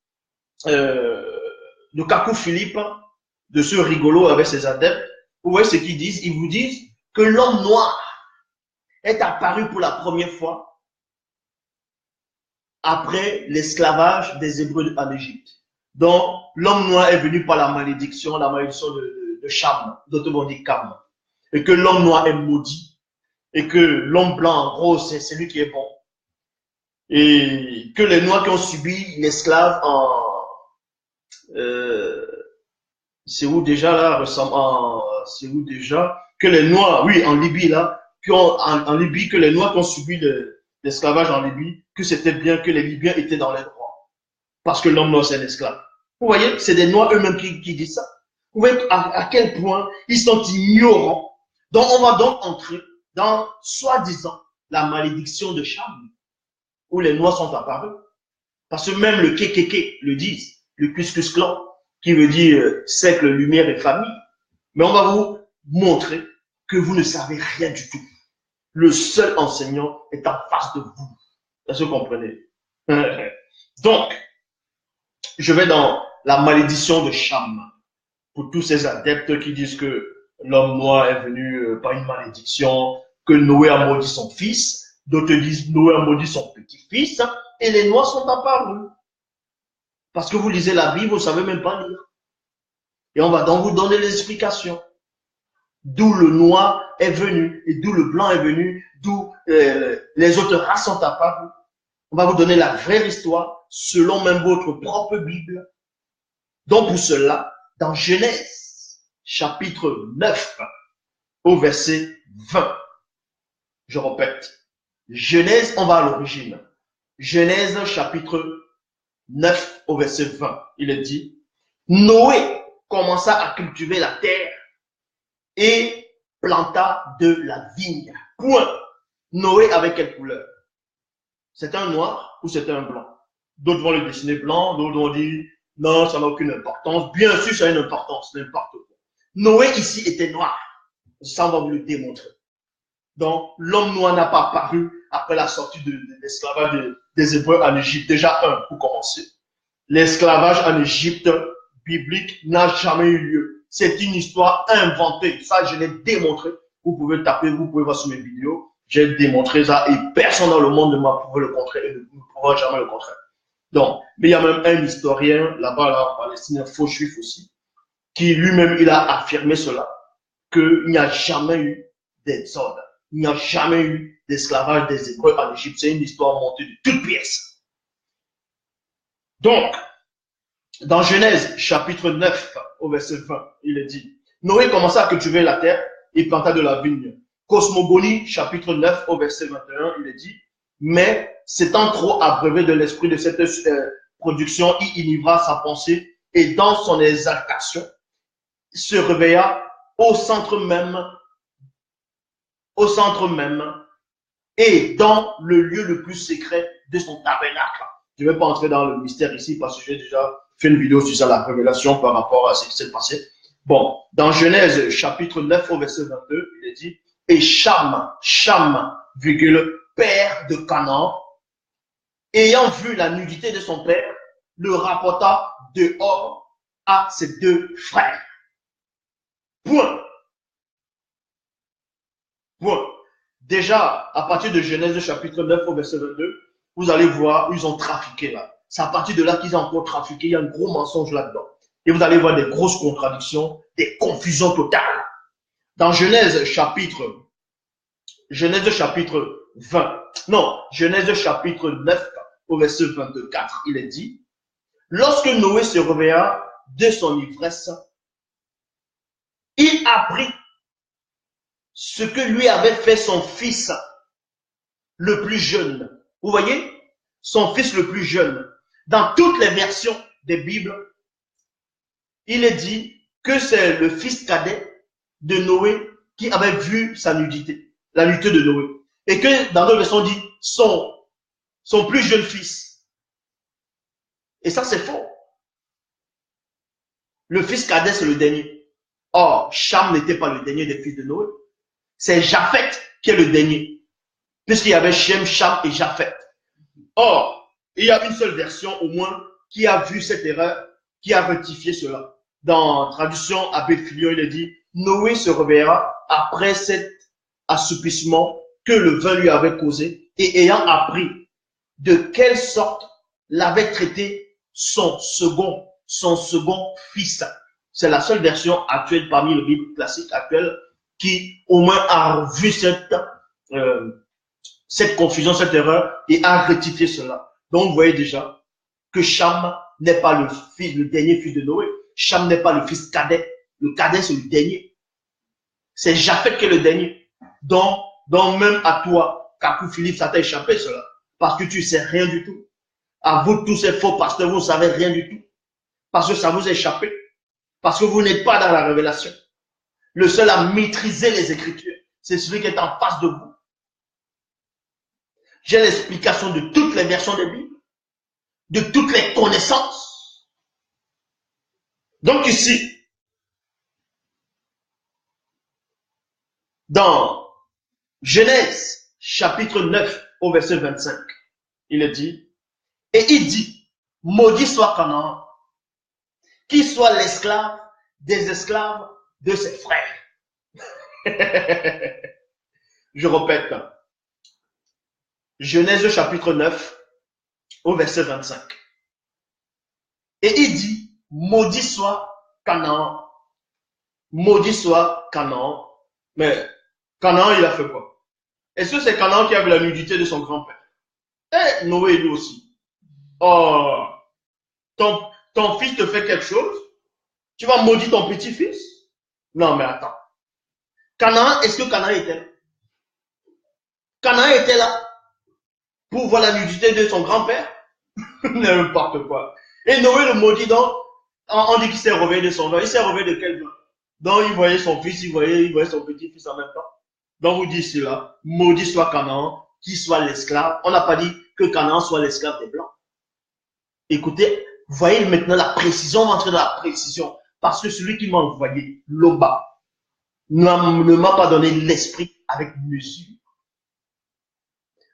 Kakou Philippe, de ce rigolo avec ses adeptes, vous voyez ce qu'ils disent? Ils vous disent que l'homme noir est apparu pour la première fois après l'esclavage des Hébreux en Égypte. Donc, l'homme noir est venu par la malédiction de Cham, d'autres dit Cam. Et que l'homme noir est maudit. Et que l'homme blanc, rose, c'est celui qui est bon. Et que les noirs qui ont subi l'esclave c'est où déjà là, c'est où déjà? Que les noirs, oui, en Libye là, en Libye, que les noirs qui ont subi l'esclavage en Libye, que c'était bien que les Libyens étaient dans les droits. Parce que l'homme noir c'est un esclave. Vous voyez, c'est des noirs eux-mêmes qui disent ça. Vous voyez à quel point ils sont ignorants. Donc on va donc entrer dans, soi-disant, la malédiction de Cham, où les noirs sont apparus. Parce que même le KKK le disent, le Ku Klux Klan, qui veut dire siècle, lumière et famille. Mais on va vous montrer que vous ne savez rien du tout. Le seul enseignant est en face de vous. Est-ce que vous comprenez? Donc, je vais dans la malédiction de Cham. Pour tous ces adeptes qui disent que l'homme noir est venu par une malédiction, que Noé a maudit son fils, d'autres disent Noé a maudit son petit-fils, et les noirs sont apparus. Parce que vous lisez la Bible, vous ne savez même pas lire. Et on va donc vous donner les explications. D'où le noir est venu, et d'où le blanc est venu, d'où les autres races sont apparues. On va vous donner la vraie histoire, selon même votre propre Bible. Donc pour cela, dans Genèse, chapitre 9, au verset 20, je répète, Genèse, on va à l'origine. Genèse, chapitre 9, au verset 20, il est dit, Noé commença à cultiver la terre et planta de la vigne. Point. Noé avec quelle couleur? C'est un noir ou c'est un blanc? D'autres vont le dessiner blanc, d'autres vont dire non, ça n'a aucune importance. Bien sûr, ça a une importance, n'importe quoi. Noé ici était noir. Ça, on va vous le démontrer. Donc, l'homme noir n'a pas apparu après la sortie de l'esclavage des Hébreux en Égypte. Déjà, pour commencer. L'esclavage en Égypte biblique n'a jamais eu lieu. C'est une histoire inventée. Ça, je l'ai démontré. Vous pouvez taper, vous pouvez voir sur mes vidéos. J'ai démontré ça et personne dans le monde ne m'a prouvé le contraire et ne prouvera jamais le contraire. Donc, mais il y a même un historien là-bas, là, en Palestine, un faux juif aussi, qui lui-même, il a affirmé cela, qu'il n'y a jamais eu d'exode. Il n'y a jamais eu d'esclavage des Hébreux en Égypte. C'est une histoire montée de toutes pièces. Donc, dans Genèse, chapitre 9, au verset 20, il est dit, Noé commença à cultiver la terre et planta de la vigne. Cosmogonie, chapitre 9, au verset 21, il est dit, mais s'étant trop abreuvé de l'esprit de cette production, il inivra sa pensée et dans son exaltation, se réveilla au centre même et dans le lieu le plus secret de son tabernacle. Je ne vais pas entrer dans le mystère ici parce que j'ai déjà fait une vidéo sur ça, la révélation par rapport à ce qui s'est passé. Bon, dans Genèse chapitre 9 au verset 22, il est dit, et Cham, père de Canaan, ayant vu la nudité de son père, le rapporta dehors à ses deux frères. Point. Déjà, à partir de Genèse chapitre 9 au verset 22, vous allez voir, ils ont trafiqué là. C'est à partir de là qu'ils ont encore trafiqué. Il y a un gros mensonge là-dedans. Et vous allez voir des grosses contradictions, des confusions totales. Dans Genèse chapitre 9 au verset 24, il est dit, lorsque Noé se réveilla de son ivresse, il apprit ce que lui avait fait son fils le plus jeune. Vous voyez, son fils le plus jeune. Dans toutes les versions des Bibles, il est dit que c'est le fils cadet de Noé qui avait vu sa nudité, la nudité de Noé. Et que dans d'autres versions, on dit son plus jeune fils. Et ça, c'est faux. Le fils cadet, c'est le dernier. Or, Cham n'était pas le dernier des fils de Noé. C'est Japhet qui est le dernier. Puisqu'il y avait Shem, Cham et Japhet. Or, il y a une seule version au moins qui a vu cette erreur, qui a rectifié cela. Dans traduction Abbé Filion, il est dit, Noé se réveillera après cet assoupissement que le vin lui avait causé et ayant appris de quelle sorte l'avait traité son second fils. C'est la seule version actuelle parmi les Bibles classiques actuelles qui au moins a vu cette confusion, cette erreur et a rectifié cela. Donc vous voyez déjà que Cham n'est pas le dernier fils de Noé. Cham n'est pas le fils cadet. Le cadet, c'est le dernier. C'est Japhet qui est le dernier. Donc même à toi, Kakou Philippe, ça t'a échappé cela. Parce que tu ne sais rien du tout. À vous tous ces faux pasteurs, vous ne savez rien du tout. Parce que ça vous a échappé. Parce que vous n'êtes pas dans la révélation. Le seul à maîtriser les Écritures, c'est celui qui est en face de vous. J'ai l'explication de toutes les versions des Bibles, de toutes les connaissances. Donc ici, dans Genèse, chapitre 9, au verset 25, il est dit, et il dit, maudit soit Canaan, qui soit l'esclave des esclaves de ses frères. Je répète, Genèse chapitre 9, au verset 25. Et il dit, maudit soit Canaan, maudit soit Canaan. Mais Canaan, il a fait quoi? Est-ce que c'est Canaan qui a vu la nudité de son grand-père? Eh, Noé, lui aussi. Oh, ton fils te fait quelque chose? Tu vas maudire ton petit-fils? Non, mais attends. Canaan, est-ce que Canaan était là? Canaan était là pour voir la nudité de son grand-père? N'importe quoi. Et Noé le maudit donc, on dit qu'il s'est réveillé de son vin. Il s'est réveillé de quel vin? Donc il voyait son fils, il voyait son petit-fils en même temps. Donc vous dites cela, maudit soit Canaan, qui soit l'esclave. On n'a pas dit que Canaan soit l'esclave des Blancs. Écoutez, voyez maintenant la précision, on va entrer dans la précision. Parce que celui qui m'a envoyé, Loba, ne m'a pas donné l'esprit avec mesure.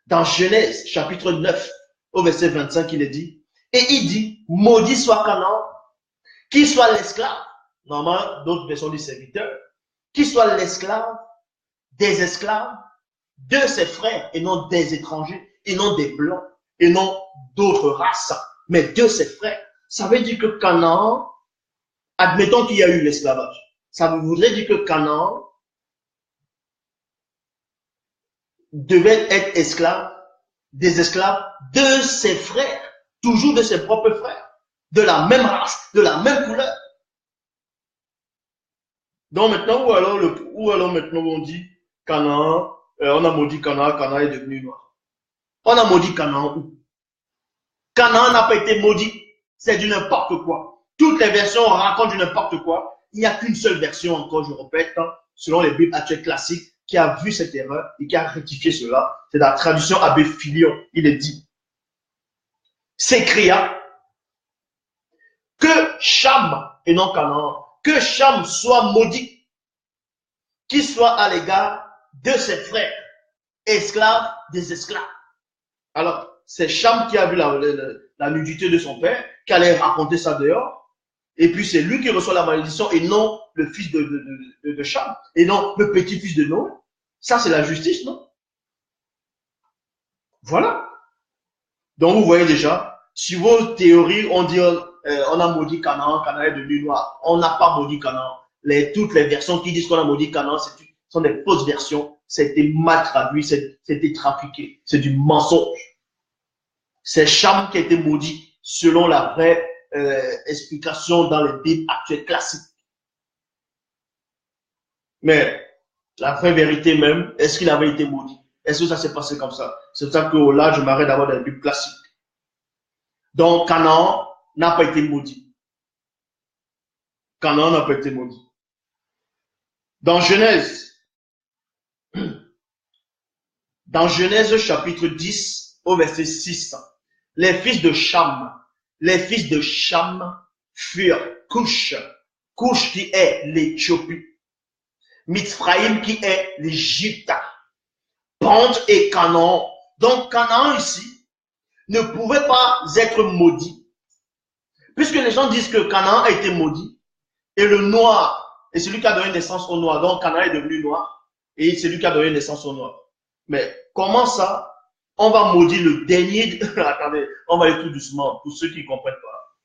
Dans Genèse, chapitre 9, au verset 25, il est dit, et il dit, maudit soit Canaan, qui soit l'esclave, normalement, d'autres versions disent serviteur, qui soit l'esclave des esclaves de ses frères et non des étrangers, et non des blancs, et non d'autres races, mais de ses frères. Ça veut dire que Canaan, admettons qu'il y a eu l'esclavage, ça voudrait dire que Canaan devait être esclave, des esclaves de ses frères, toujours de ses propres frères, de la même race, de la même couleur. Donc maintenant, ou alors maintenant on dit Canaan, on a maudit Canaan, Canaan est devenu noir. On a maudit Canaan où? Canaan n'a pas été maudit, c'est du n'importe quoi. Toutes les versions racontent du n'importe quoi. Il n'y a qu'une seule version, encore je répète, hein, selon les Bibles actuelles classiques, qui a vu cette erreur et qui a rectifié cela. C'est la traduction Abbé Filion. Il est dit, s'écria que Cham, et non Canaan, que Cham soit maudit, qu'il soit à l'égard de ses frères, esclaves des esclaves. Alors, c'est Cham qui a vu la nudité de son père, qui allait raconter ça dehors, et puis c'est lui qui reçoit la malédiction, et non le fils de Cham, et non le petit-fils de Noé. Ça, c'est la justice, non? Voilà. Donc, vous voyez déjà, si vos théories, on dit, on a maudit Canaan, Canaan est devenu noir. On n'a pas maudit Canaan. Toutes les versions qui disent qu'on a maudit Canaan, ce sont des fausses versions. C'était mal traduit, c'était trafiqué. C'est du mensonge. C'est Cham qui a été maudit selon la vraie explication dans les Bibles actuelles classiques. Mais la vraie vérité même, est-ce qu'il avait été maudit? Est-ce que ça s'est passé comme ça? C'est pour ça que là, je m'arrête d'abord dans les Bibles classiques. Donc, Canaan n'a pas été maudit. Canaan n'a pas été maudit. Dans Genèse chapitre 10 au verset 6, les fils de Cham furent Cush qui est l'Éthiopie, Mithraïm qui est l'Égypte, Pente et Canaan. Donc Canaan ici ne pouvait pas être maudit, puisque les gens disent que Canaan a été maudit, et le noir est celui qui a donné naissance au noir. Donc Canaan est devenu noir, et c'est lui qui a donné naissance au noir. Mais comment ça, on va maudire le dernier? Attendez, on va aller tout doucement pour ceux qui ne comprennent pas.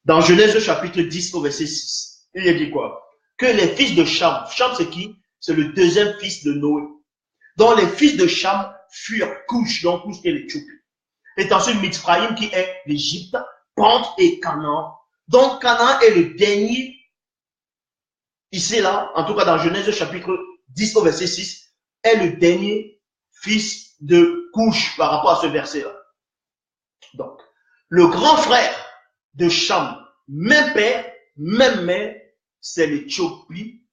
Dans Genèse chapitre 10 au verset 6, il y a dit quoi? Que les fils de Cham, Cham c'est qui? C'est le deuxième fils de Noé. Donc les fils de Cham furent Cush, donc Cush qui est l'Éthiopie. Et ensuite Mithraïm qui est l'Égypte, Pente et Canaan. Donc Canaan est le dernier, ici là, en tout cas dans Genèse chapitre 10 au verset 6, est le dernier fils de Cush par rapport à ce verset-là. Donc, le grand frère de Cham, même père, même mère, c'est l'Éthiopie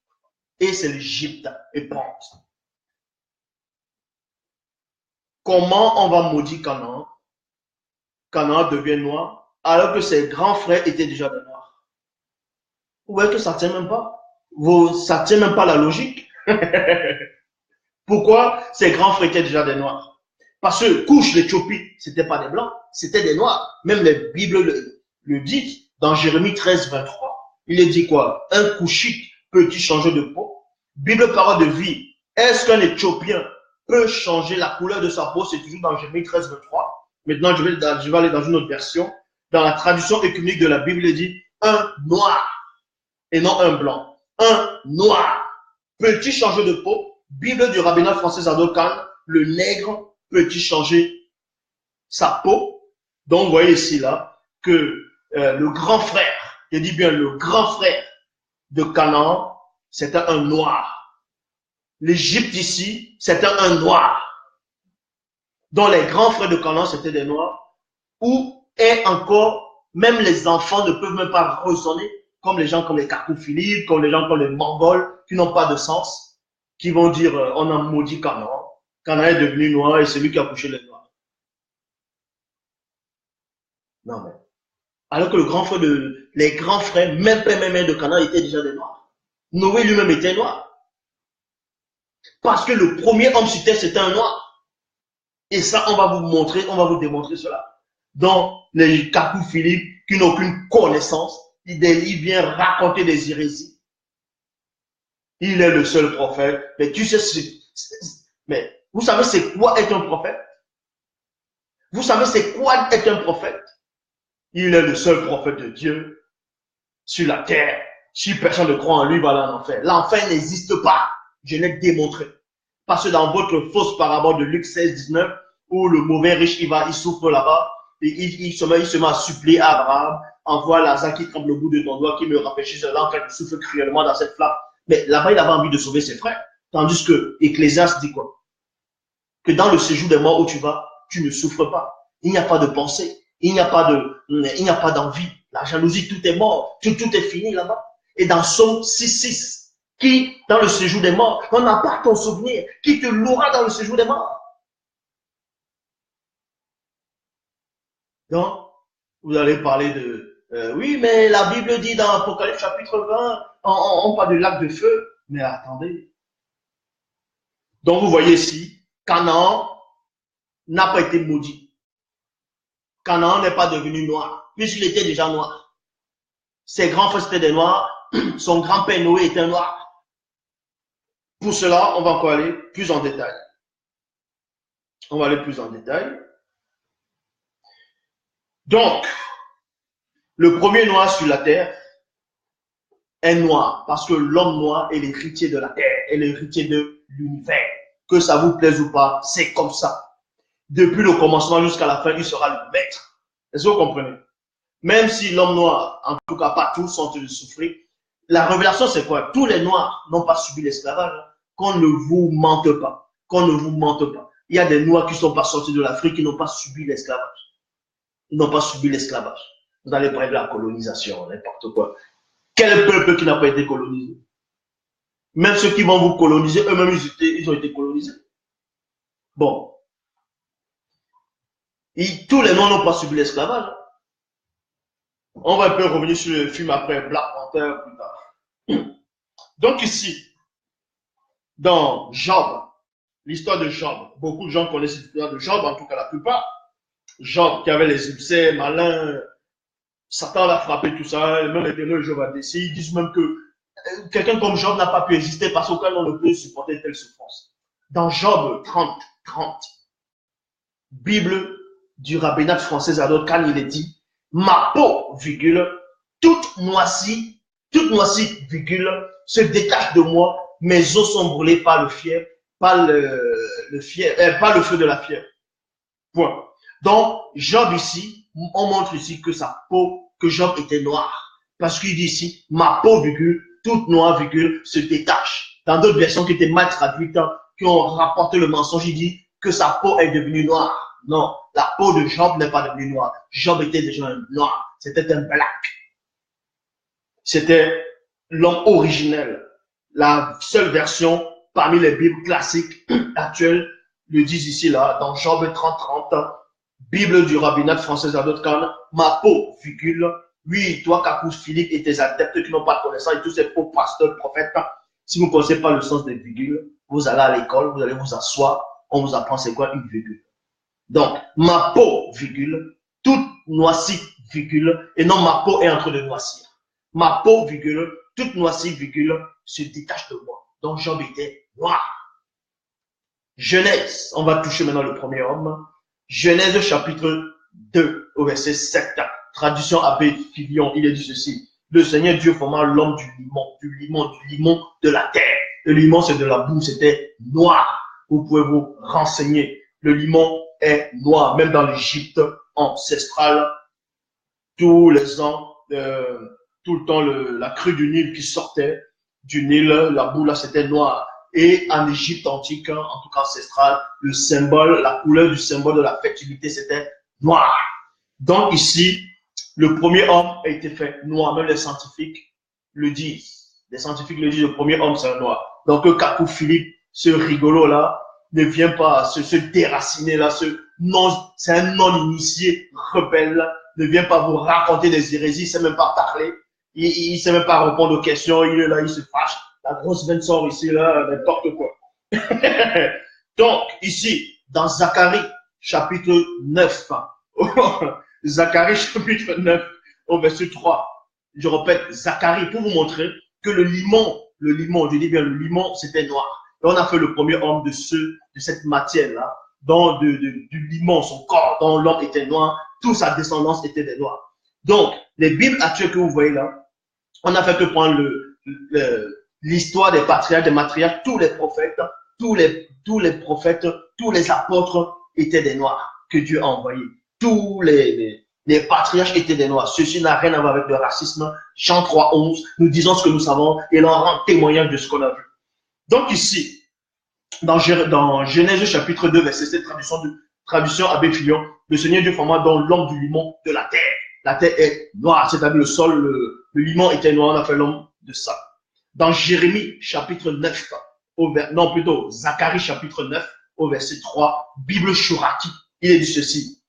et c'est l'Égypte et Pente. Comment on va maudire Canaan? Canaan devient noir alors que ses grands frères étaient déjà des noirs. Vous voyez que ça ne tient même pas. Ça ne tient même pas la logique. Pourquoi ses grands frères étaient déjà des noirs? Parce que Cush, l'Éthiopie, c'était pas des blancs, c'était des noirs. Même les Bibles le disent. Dans Jérémie 13, 23, il est dit quoi? Un Cushite peut-il changer de peau? Bible parole de vie. Est-ce qu'un Éthiopien peut changer la couleur de sa peau? C'est toujours dans Jérémie 13, 23. Maintenant, je vais aller dans une autre version. Dans la traduction écuménique de la Bible, il dit un noir et non un blanc. Un noir peut-il changer de peau? Bible du rabbinat français Zadokan, le nègre peut-il changer sa peau? Donc, vous voyez ici là que le grand frère, je dis bien le grand frère de Canaan, c'était un noir. L'Égypte ici, c'était un noir. Donc, les grands frères de Canaan, c'était des noirs. Ou, et encore, même les enfants ne peuvent même pas raisonner comme les gens comme les Kakou-Philippe, comme les gens comme les Mongols, qui n'ont pas de sens, qui vont dire, on a maudit Canaan. Canaan est devenu noir et c'est lui qui a couché les noirs. Non, mais. Alors que les grands frères, même père, même mère de Canaan étaient déjà des noirs. Noé lui-même était noir. Parce que le premier homme sur terre, c'était un noir. Et ça, on va vous montrer, on va vous démontrer cela. Donc, les Kakou-Philippe, qui n'ont aucune connaissance, il vient raconter des hérésies. Il est le seul prophète. Mais tu sais, mais vous savez c'est quoi être un prophète? Vous savez c'est quoi être un prophète? Il est le seul prophète de Dieu sur la terre. Si personne ne croit en lui, va aller en enfer. L'enfer n'existe pas. Je l'ai démontré. Parce que dans votre fausse parabole de Luc 16, 19, où le mauvais riche, il souffre là-bas, et il se met à supplier à Abraham, envoie Lazare qui tremble au bout de ton doigt, qui me rafraîchisse l'encre qui souffle cruellement dans cette flamme. Mais là-bas, il avait envie de sauver ses frères. Tandis que Ecclésiaste dit quoi? Que dans le séjour des morts où tu vas, tu ne souffres pas. Il n'y a pas de pensée. Il n'y a pas d'envie. La jalousie, tout est mort. Tout est fini là-bas. Et dans Psaume 6, qui, dans le séjour des morts, on n'a pas ton souvenir, qui te louera dans le séjour des morts. Donc, vous allez parler de, oui, mais la Bible dit dans Apocalypse chapitre 20, on parle de lac de feu. Mais attendez. Donc, vous voyez ici, Canaan n'a pas été maudit. Canaan n'est pas devenu noir, puisqu'il était déjà noir. Ses grands frères étaient des noirs, son grand-père Noé était noir. Pour cela, on va encore aller plus en détail. On va aller plus en détail. Donc, le premier noir sur la terre est noir, parce que l'homme noir est l'héritier de la terre, est l'héritier de l'univers. Que ça vous plaise ou pas, c'est comme ça. Depuis le commencement jusqu'à la fin, il sera le maître. Est-ce que vous comprenez? Même si l'homme noir, en tout cas pas tous, sont en train de souffrir, la révélation c'est quoi? Tous les noirs n'ont pas subi l'esclavage. Qu'on ne vous mente pas. Qu'on ne vous mente pas. Il y a des noirs qui ne sont pas sortis de l'Afrique, qui n'ont pas subi l'esclavage. Ils n'ont pas subi l'esclavage. Vous allez parler de la colonisation, n'importe quoi. Quel peuple qui n'a pas été colonisé? Même ceux qui vont vous coloniser, eux-mêmes, ils ont été colonisés. Bon. Tous les noirs n'ont pas subi l'esclavage. On va un peu revenir sur le film après Black Panther plus tard. Donc ici, dans Job, l'histoire de Job, beaucoup de gens connaissent l'histoire de Job, en tout cas la plupart. Job qui avait les ulcères, malin, Satan l'a frappé, tout ça, même l'Éternel Job a décidé. Ils disent même que quelqu'un comme Job n'a pas pu exister parce qu'aucun on ne peut supporter telle souffrance. Dans Job 30, Bible du rabbinat français Zadok Khan, il est dit, ma peau, virgule, toute noiscie, virgule, se détache de moi, mes os sont brûlés par le fier, par le feu de la fièvre. Point. Donc, Job ici, on montre ici que sa peau, que Job était noir. Parce qu'il dit ici, ma peau, virgule, toute noire, virgule, se détache. Dans d'autres versions qui étaient mal traduites, qui ont rapporté le mensonge, il dit que sa peau est devenue noire. Non, la peau de Job n'est pas devenue noire. Job était déjà un noir. C'était un black. C'était l'homme originel. La seule version parmi les Bibles classiques actuelles le disent ici, là, dans Job 30, Bible du rabbinat français Zadok Khan, ma peau, virgule, oui, toi, Kapous Philippe et tes adeptes qui n'ont pas de connaissance et tous ces faux pasteurs, prophètes, si vous ne connaissez pas le sens des virgules, vous allez à l'école, vous allez vous asseoir, on vous apprend c'est quoi une virgule. Donc, ma peau, virgule, toute noiscie, virgule, et non ma peau est en train de noircir. Ma peau, virgule, toute noiscie, virgule, se détache de moi. Donc, Job était noir. Genèse, on va toucher maintenant le premier homme. Genèse chapitre 2 au verset 7. Traduction Abbé Filion, il est dit ceci. Le Seigneur Dieu forma l'homme du limon de la terre. Le limon c'est de la boue, c'était noir. Vous pouvez vous renseigner. Le limon est noir, même dans l'Égypte ancestrale. Tous les ans, tout le temps, la crue du Nil qui sortait du Nil, la boue là c'était noir. Et en Égypte antique, en tout cas ancestrale, le symbole, la couleur du symbole de la fertilité, c'était noir. Donc ici, le premier homme a été fait noir. Même les scientifiques le disent. Les scientifiques le disent, le premier homme, c'est un noir. Donc Kapou Philippe, ce rigolo là, ne vient pas se déraciner là, c'est un non-initié rebelle, ne vient pas vous raconter des hérésies, il ne sait même pas parler, il ne sait même pas répondre aux questions, il est là, il se fâche. La grosse veine sort ici, là, n'importe quoi. Donc, ici, dans Zacharie, chapitre 9, Zacharie, chapitre 9, au verset 3, je répète, Zacharie, pour vous montrer que le limon, je dis bien le limon, c'était noir. Et on a fait le premier homme de cette matière-là, du limon, son corps, dont l'homme était noir, toute sa descendance était des noirs. Donc, les Bibles actuelles que vous voyez là, on a fait que prendre l'histoire des patriarches, des matriarches, tous les prophètes, tous les prophètes, tous les apôtres étaient des noirs que Dieu a envoyés. Tous les patriarches étaient des noirs. Ceci n'a rien à voir avec le racisme. Jean 3:11, nous disons ce que nous savons et l'on rend témoignage de ce qu'on a vu. Donc ici, dans Genèse chapitre 2, verset 7, traduction Abbé Fillon, le Seigneur Dieu forma dans l'homme du limon de la terre. La terre est noire, c'est-à-dire le sol, le limon était noir, on a fait l'homme de ça. Dans Jérémie chapitre 9, Zacharie chapitre 9, au verset 3, Bible Chouraki, il est dit ceci.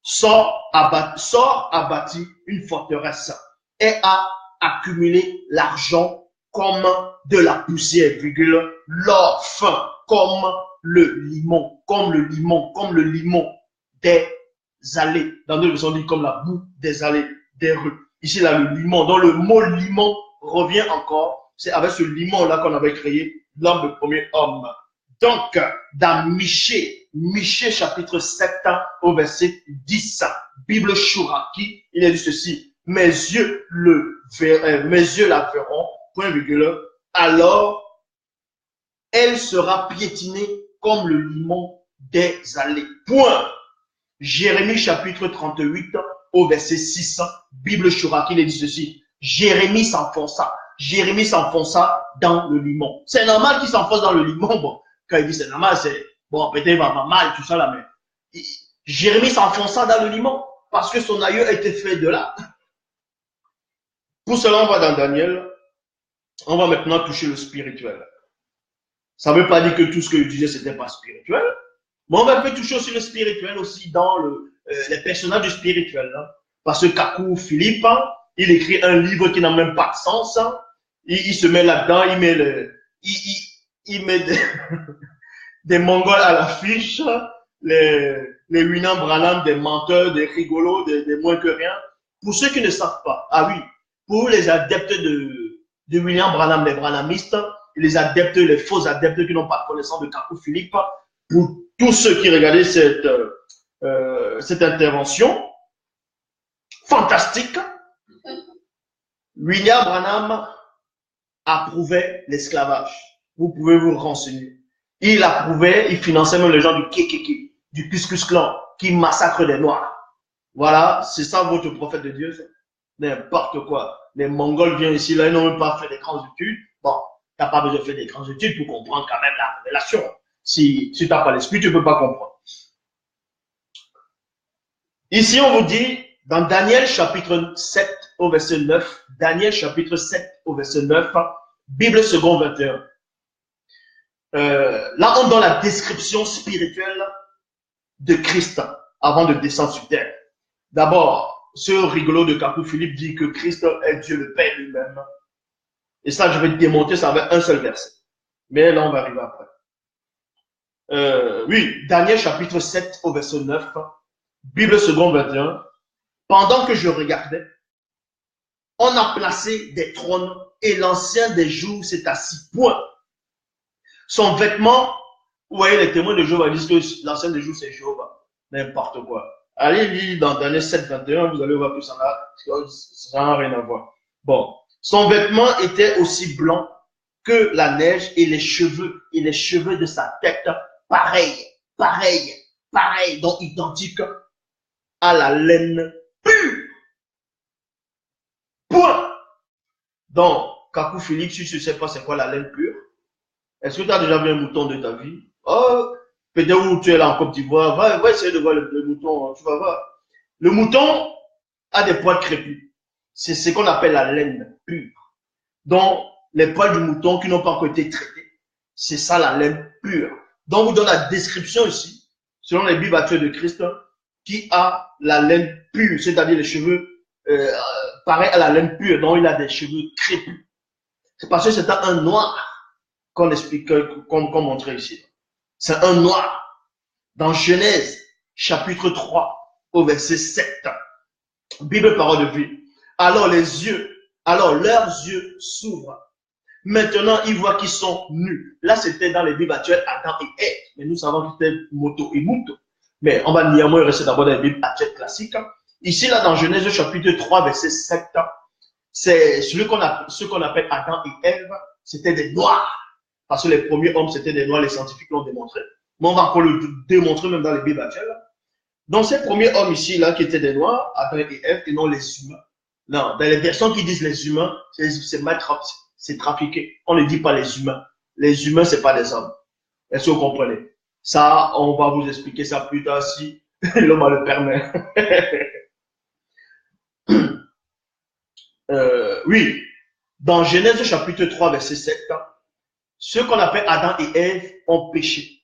Sort abattit une forteresse et a accumulé l'argent comme de la poussière, l'or fin comme le limon des allées. Dans notre version, on dit comme la boue des allées, des rues. Ici, là, le limon. Donc, le mot limon revient encore. C'est avec ce limon-là qu'on avait créé l'homme, le premier homme. Donc, dans Michée chapitre 7, au verset 10, Bible Chouraki, il est dit ceci. Mes yeux la verront, point virgule, alors elle sera piétinée comme le limon des allées. Point. Jérémie chapitre 38, au verset 6, Bible Chouraki, il est dit ceci. Jérémie s'enfonça dans le limon. C'est normal qu'il s'enfonce dans le limon. Bon, quand il dit c'est normal, c'est bon, peut-être il va mal, tout ça là, mais Jérémie s'enfonça dans le limon parce que son aïeux était fait de là. Pour cela, on va dans Daniel. On va maintenant toucher le spirituel. Ça ne veut pas dire que tout ce que je disais, c'était pas spirituel. Mais on va un peu toucher aussi le spirituel aussi dans les personnages du spirituel. Hein. Parce que Kakou Philippe, hein, il écrit un livre qui n'a même pas de sens. Hein. Il se met là-dedans, il met des Mongols à l'affiche, les William Branham, des menteurs, des rigolos, des moins que rien. Pour ceux qui ne savent pas, ah oui, pour les adeptes de William Branham, les branhamistes, les adeptes, les faux adeptes qui n'ont pas de connaissance de Kakou Philippe, pour tous ceux qui regardaient cette intervention fantastique, William Branham approuvait l'esclavage. Vous pouvez vous renseigner. Il approuvait, il finançait même les gens du KKK, du Ku Klux Klan, qui massacrent des Noirs. Voilà, c'est ça votre prophète de Dieu. N'importe quoi. Les Mongols viennent ici, là, ils n'ont même pas fait des grandes études. Bon, tu n'as pas besoin de faire des grandes études pour comprendre quand même la révélation. Si tu n'as pas l'esprit, tu ne peux pas comprendre. Ici, on vous dit, dans Daniel chapitre 7 au verset 9, Daniel chapitre 7 au verset 9, Bible second 21. Là, on donne la description spirituelle de Christ avant de descendre sur terre. D'abord, ce rigolo de Kakou Philippe dit que Christ est Dieu le Père lui-même. Et ça, je vais démontrer ça avec un seul verset. Mais là, on va arriver après. Oui, Daniel chapitre 7 au verset 9, Bible second 21. Pendant que je regardais, on a placé des trônes et l'ancien des jours s'est assis. Point. Son vêtement, vous voyez, les témoins de Jéhovah disent que l'ancien des jours c'est Jéhovah. N'importe quoi. Allez lire dans Daniel 7, 21, vous allez voir que ça n'a rien à voir. Bon. Son vêtement était aussi blanc que la neige et les cheveux de sa tête, pareil, donc identique à la laine pure. Point. Donc, Kakou Philippe, si tu ne sais pas c'est quoi la laine pure, est-ce que tu as déjà vu un mouton de ta vie? Oh, peut-être où tu es là en Côte d'Ivoire, va essayer de voir le mouton, tu vas voir. Le mouton a des poils crépus. C'est ce qu'on appelle la laine pure. Donc, les poils du mouton qui n'ont pas encore été traités, c'est ça la laine pure. Donc, on vous donne la description ici, selon les Bibles actuelles de Christ, qui a la laine pure, c'est-à-dire les cheveux pareil à la laine pure, donc il a des cheveux crépus. C'est parce que c'est un noir qu'on explique, qu'on montrait ici. C'est un noir. Dans Genèse, chapitre 3, au verset 7, Bible parole de vie. Alors les yeux Alors leurs yeux s'ouvrent. Maintenant, ils voient qu'ils sont nus. Là, c'était dans les Bibles actuelles, Adam et Ève. Mais nous savons que c'était Moto et Muto. Mais on va néanmoins rester d'abord dans les Bibles actuelles classiques. Ici, là, dans Genèse chapitre 3, verset 7, c'est ce qu'on appelle Adam et Ève, c'était des noirs. Parce que les premiers hommes, c'était des noirs, les scientifiques l'ont démontré. Mais on va encore le démontrer même dans les Bibles actuelles. Donc, ces premiers hommes ici, là, qui étaient des noirs, Adam et Ève, et non les humains. Non, dans les versions qui disent les humains, c'est trafiqué. On ne dit pas les humains. Les humains, c'est pas les hommes. Est-ce que vous comprenez? Ça, on va vous expliquer ça plus tard si l'homme le permet. Oui, dans Genèse chapitre 3, verset 7, ceux qu'on appelle Adam et Ève ont péché.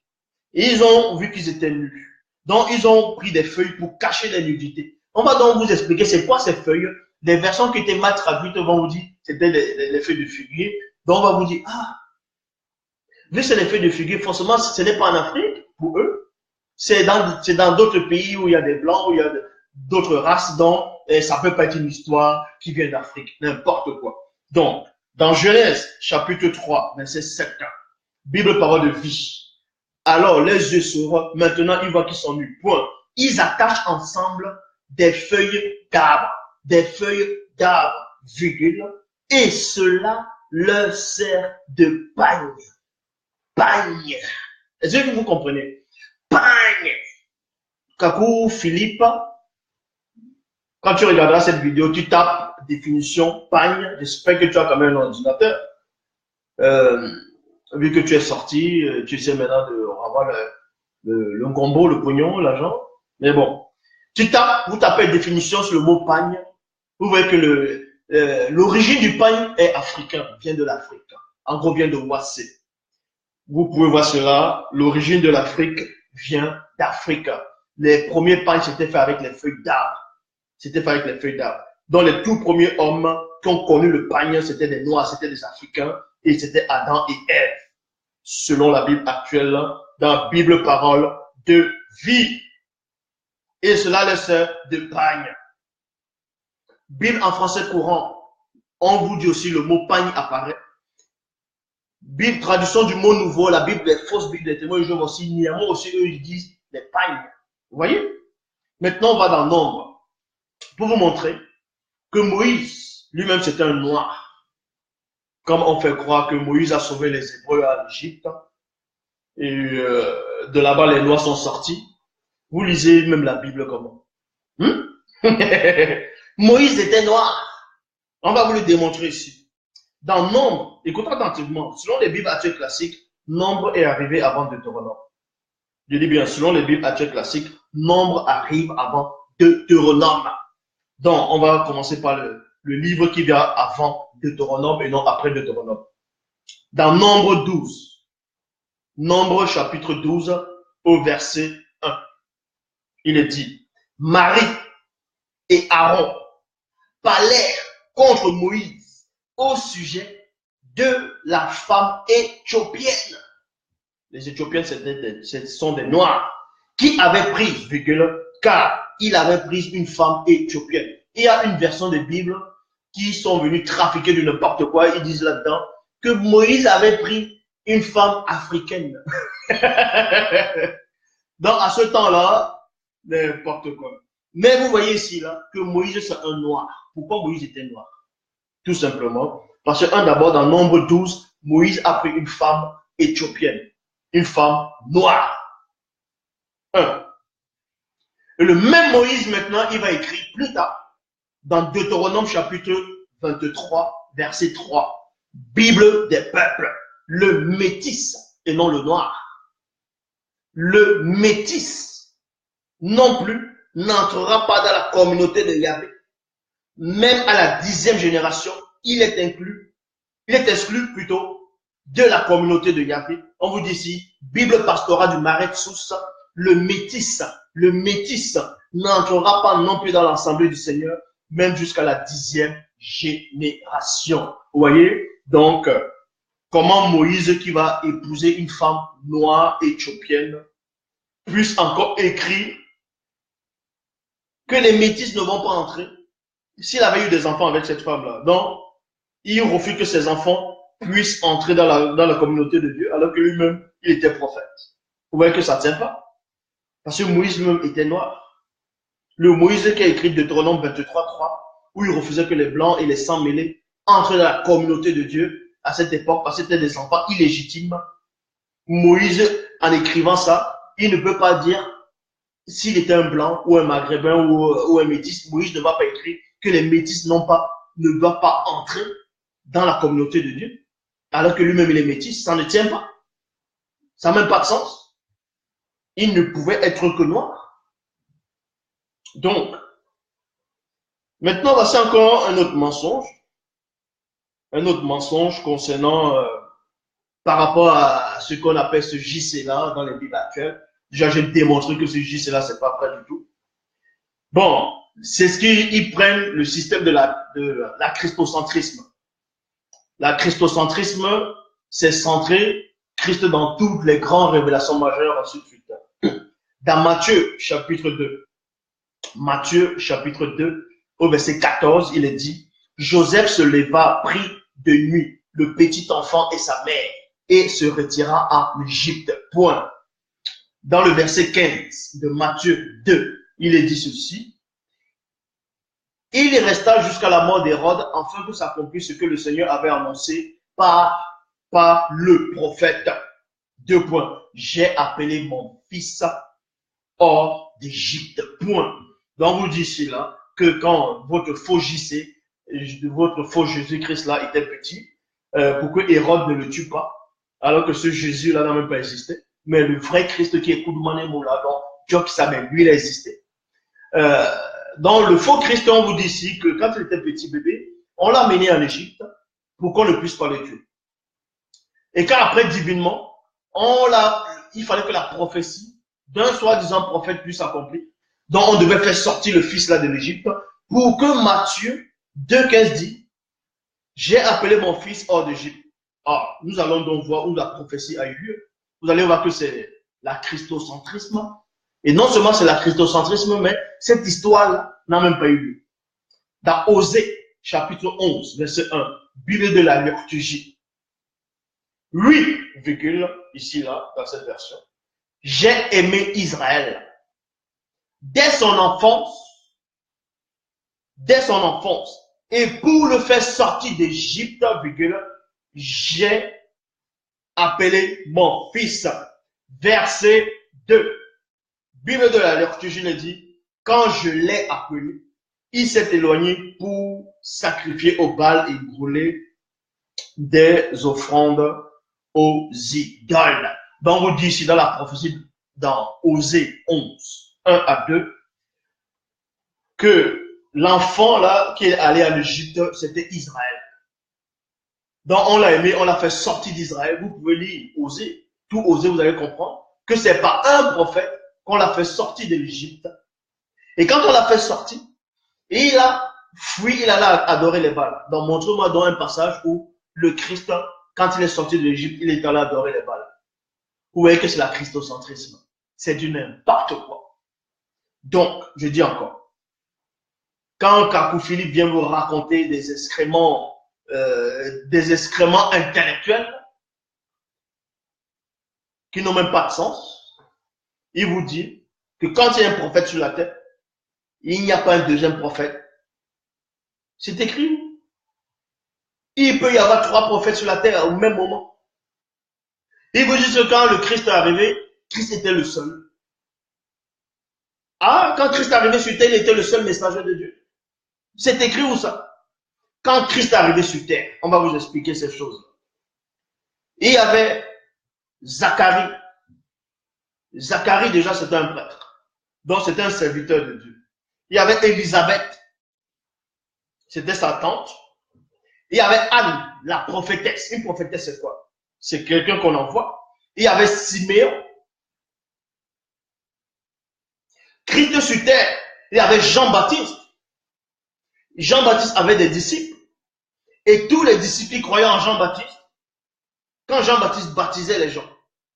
Et ils ont vu qu'ils étaient nus. Donc, ils ont pris des feuilles pour cacher les nudités. On va donc vous expliquer c'est quoi ces feuilles. Des versions qui étaient mal traduites vont vous dire c'était les feuilles de figuier. Donc, on va vous dire, ah, vu que c'est les feuilles de figuier, forcément, ce n'est pas en Afrique pour eux. C'est dans d'autres pays où il y a des blancs, où il y a d'autres races. Donc, ça peut pas être une histoire qui vient d'Afrique, n'importe quoi. Donc, dans Genèse, chapitre 3, verset 7, Bible parole de vie. Alors, les yeux s'ouvrent, maintenant, ils voient qu'ils sont nus. Point. Ils attachent ensemble des feuilles d'arbres, virgule, et cela leur sert de pagne. Pagne. Est-ce que vous comprenez? Pagne. Kakou, Philippe, quand tu regarderas cette vidéo, tu tapes définition pagne. J'espère que tu as quand même un ordinateur. Vu que tu es sorti, tu sais maintenant de avoir le gombo, le pognon, l'argent. Mais bon, vous tapez définition sur le mot pagne. Vous voyez que l'origine du pagne est africain, vient de l'Afrique. En gros, vient de Wassé. Vous pouvez voir cela. L'origine de l'Afrique vient d'Afrique. Les premiers pagnes s'étaient faits avec les feuilles d'arbre. Donc, les tout premiers hommes qui ont connu le pagne, c'était des Noirs, c'était des Africains, et c'était Adam et Ève, selon la Bible actuelle, dans la Bible parole de vie. Et cela leur sert de pagne. Bible en français courant, on vous dit aussi le mot pagne apparaît. Bible, traduction du mot nouveau, la Bible des fausses Bibles des témoins, je vois aussi, néanmoins aussi, eux, ils disent les pagnes. Vous voyez? Maintenant, on va dans Nombre pour vous montrer que Moïse, lui-même, c'était un noir. Comme on fait croire que Moïse a sauvé les Hébreux à l'Égypte. Et de là-bas, les noirs sont sortis. Vous lisez même la Bible comment? Moïse était noir. On va vous le démontrer ici. Dans Nombre, écoutez attentivement, selon les Bibles actuelles classiques, Nombre est arrivé avant Deutéronome. Je dis bien, selon les Bibles actuelles classiques, Nombre arrive avant Deutéronome. Donc, on va commencer par le livre qui vient avant Deutéronome et non après Deutéronome. Dans Nombre 12, Nombre chapitre 12 au verset 1, il est dit, Marie et Aaron parlèrent contre Moïse au sujet de la femme éthiopienne. Les Éthiopiennes, ce sont des Noirs qui avaient pris, car il avait pris une femme éthiopienne. Il y a une version de Bible qui sont venus trafiquer de n'importe quoi. Ils disent là-dedans que Moïse avait pris une femme africaine. Donc, à ce temps-là, n'importe quoi. Mais vous voyez ici, là, que Moïse, c'est un noir. Pourquoi Moïse était noir? Tout simplement. Parce que, d'abord, dans Nombre 12, Moïse a pris une femme éthiopienne. Une femme noire. Et le même Moïse, maintenant, il va écrire plus tard, dans Deutéronome chapitre 23, verset 3, Bible des peuples, le métis et non le noir. Le métis non plus n'entrera pas dans la communauté de Yahvé. Même à la 10e génération, il est exclu plutôt de la communauté de Yahvé. On vous dit ici, Bible pastorale du Marais Sousse, le métis n'entrera pas non plus dans l'assemblée du Seigneur, même jusqu'à la 10e génération. Vous voyez? Donc, comment Moïse, qui va épouser une femme noire éthiopienne, puisse encore écrire que les métis ne vont pas entrer s'il avait eu des enfants avec cette femme-là. Donc, il refuse que ses enfants puissent entrer dans la communauté de Dieu, alors que lui-même, il était prophète. Vous voyez que ça ne tient pas. Parce que Moïse lui-même était noir. Le Moïse qui a écrit Deutéronome 23:3, où il refusait que les blancs et les sans mêlés entrent dans la communauté de Dieu à cette époque, parce que c'était des enfants illégitimes. Moïse, en écrivant ça, il ne peut pas dire s'il était un blanc ou un maghrébin ou un métis. Moïse ne va pas écrire que les métis ne doivent pas entrer dans la communauté de Dieu, alors que lui-même il est métis. Ça ne tient pas. Ça n'a même pas de sens. Il ne pouvait être que noir. Donc, maintenant, voici encore un autre mensonge. Un autre mensonge concernant, par rapport à ce qu'on appelle ce JC-là dans les Bibles actuelles. Déjà, j'ai démontré que ce JC-là, c'est pas vrai du tout. Bon, c'est ce qu'ils prennent le système de la christocentrisme. La christocentrisme, c'est centrer Christ dans toutes les grandes révélations majeures, ainsi de suite. Dans Matthieu, chapitre 2, au verset 14, il est dit, Joseph se leva, prit de nuit le petit enfant et sa mère, et se retira en Égypte. Point. Dans le verset 15 de Matthieu 2, il est dit ceci. Il resta jusqu'à la mort d'Hérode, afin que s'accomplisse ce que le Seigneur avait annoncé par le prophète. 2 points. J'ai appelé mon fils hors d'Égypte. Point. Donc, vous dites ici là que quand votre faux JC, votre faux Jésus-Christ là était petit, pour que Hérode ne le tue pas, alors que ce Jésus là n'a même pas existé, mais le vrai Christ qui est Koudoumané Moula, donc Dieu qui savait, lui il a existé. Dans le faux Christ, on vous dit ici que quand il était petit bébé, on l'a mené en Égypte pour qu'on ne puisse pas le tuer. Et quand après, divinement, il fallait que la prophétie d'un soi-disant prophète puisse s'accomplir. Donc, on devait faire sortir le fils là de l'Égypte pour que Matthieu 2,15 dit, j'ai appelé mon fils hors d'Égypte. Ah, nous allons donc voir où la prophétie a eu lieu. Vous allez voir que c'est la christocentrisme. Et non seulement c'est la christocentrisme, mais cette histoire-là n'a même pas eu lieu. Dans Osée, chapitre 11, verset 1, Bible de la liturgie. Oui, virgule, ici, là, dans cette version. J'ai aimé Israël. Dès son enfance, et pour le faire sortir d'Égypte, virgule, j'ai appelé mon fils. Verset 2. Bible de la liturgie le dit, quand je l'ai appelé, il s'est éloigné pour sacrifier au Baal et brûler des offrandes aux idoles. Donc, on dit ici dans la prophétie, dans Osée 11, 1 à 2, que l'enfant là qui est allé en Égypte, c'était Israël. Donc, on l'a aimé, on l'a fait sortir d'Israël. Vous pouvez lire Osée, tout Osée, vous allez comprendre que c'est pas un prophète qu'on l'a fait sortir de l'Égypte. Et quand on l'a fait sortir, il a fui, il allait adorer les Baals. Donc, montre-moi dans un passage où le Christ, quand il est sorti de l'Égypte, il est allé adorer les Baals. Vous voyez que c'est la christocentrisme. C'est du n'importe quoi. Donc, je dis encore, quand Kakou Philippe vient vous raconter des excréments intellectuels qui n'ont même pas de sens, il vous dit que quand il y a un prophète sur la terre, il n'y a pas un deuxième prophète. C'est écrit. Il peut y avoir 3 prophètes sur la terre au même moment. Il vous dit que quand le Christ est arrivé, Christ était le seul. Ah, quand Christ est arrivé sur terre, il était le seul messager de Dieu. C'est écrit où ça? Quand Christ est arrivé sur terre, on va vous expliquer ces choses. Il y avait Zacharie. Zacharie, déjà, c'était un prêtre. Donc, c'était un serviteur de Dieu. Il y avait Élisabeth. C'était sa tante. Il y avait Anne, la prophétesse. Une prophétesse, c'est quoi? C'est quelqu'un qu'on envoie. Il y avait Siméon. Christ sur terre. Il y avait Jean-Baptiste. Jean-Baptiste avait des disciples. Et tous les disciples croyaient en Jean-Baptiste. Quand Jean-Baptiste baptisait les gens,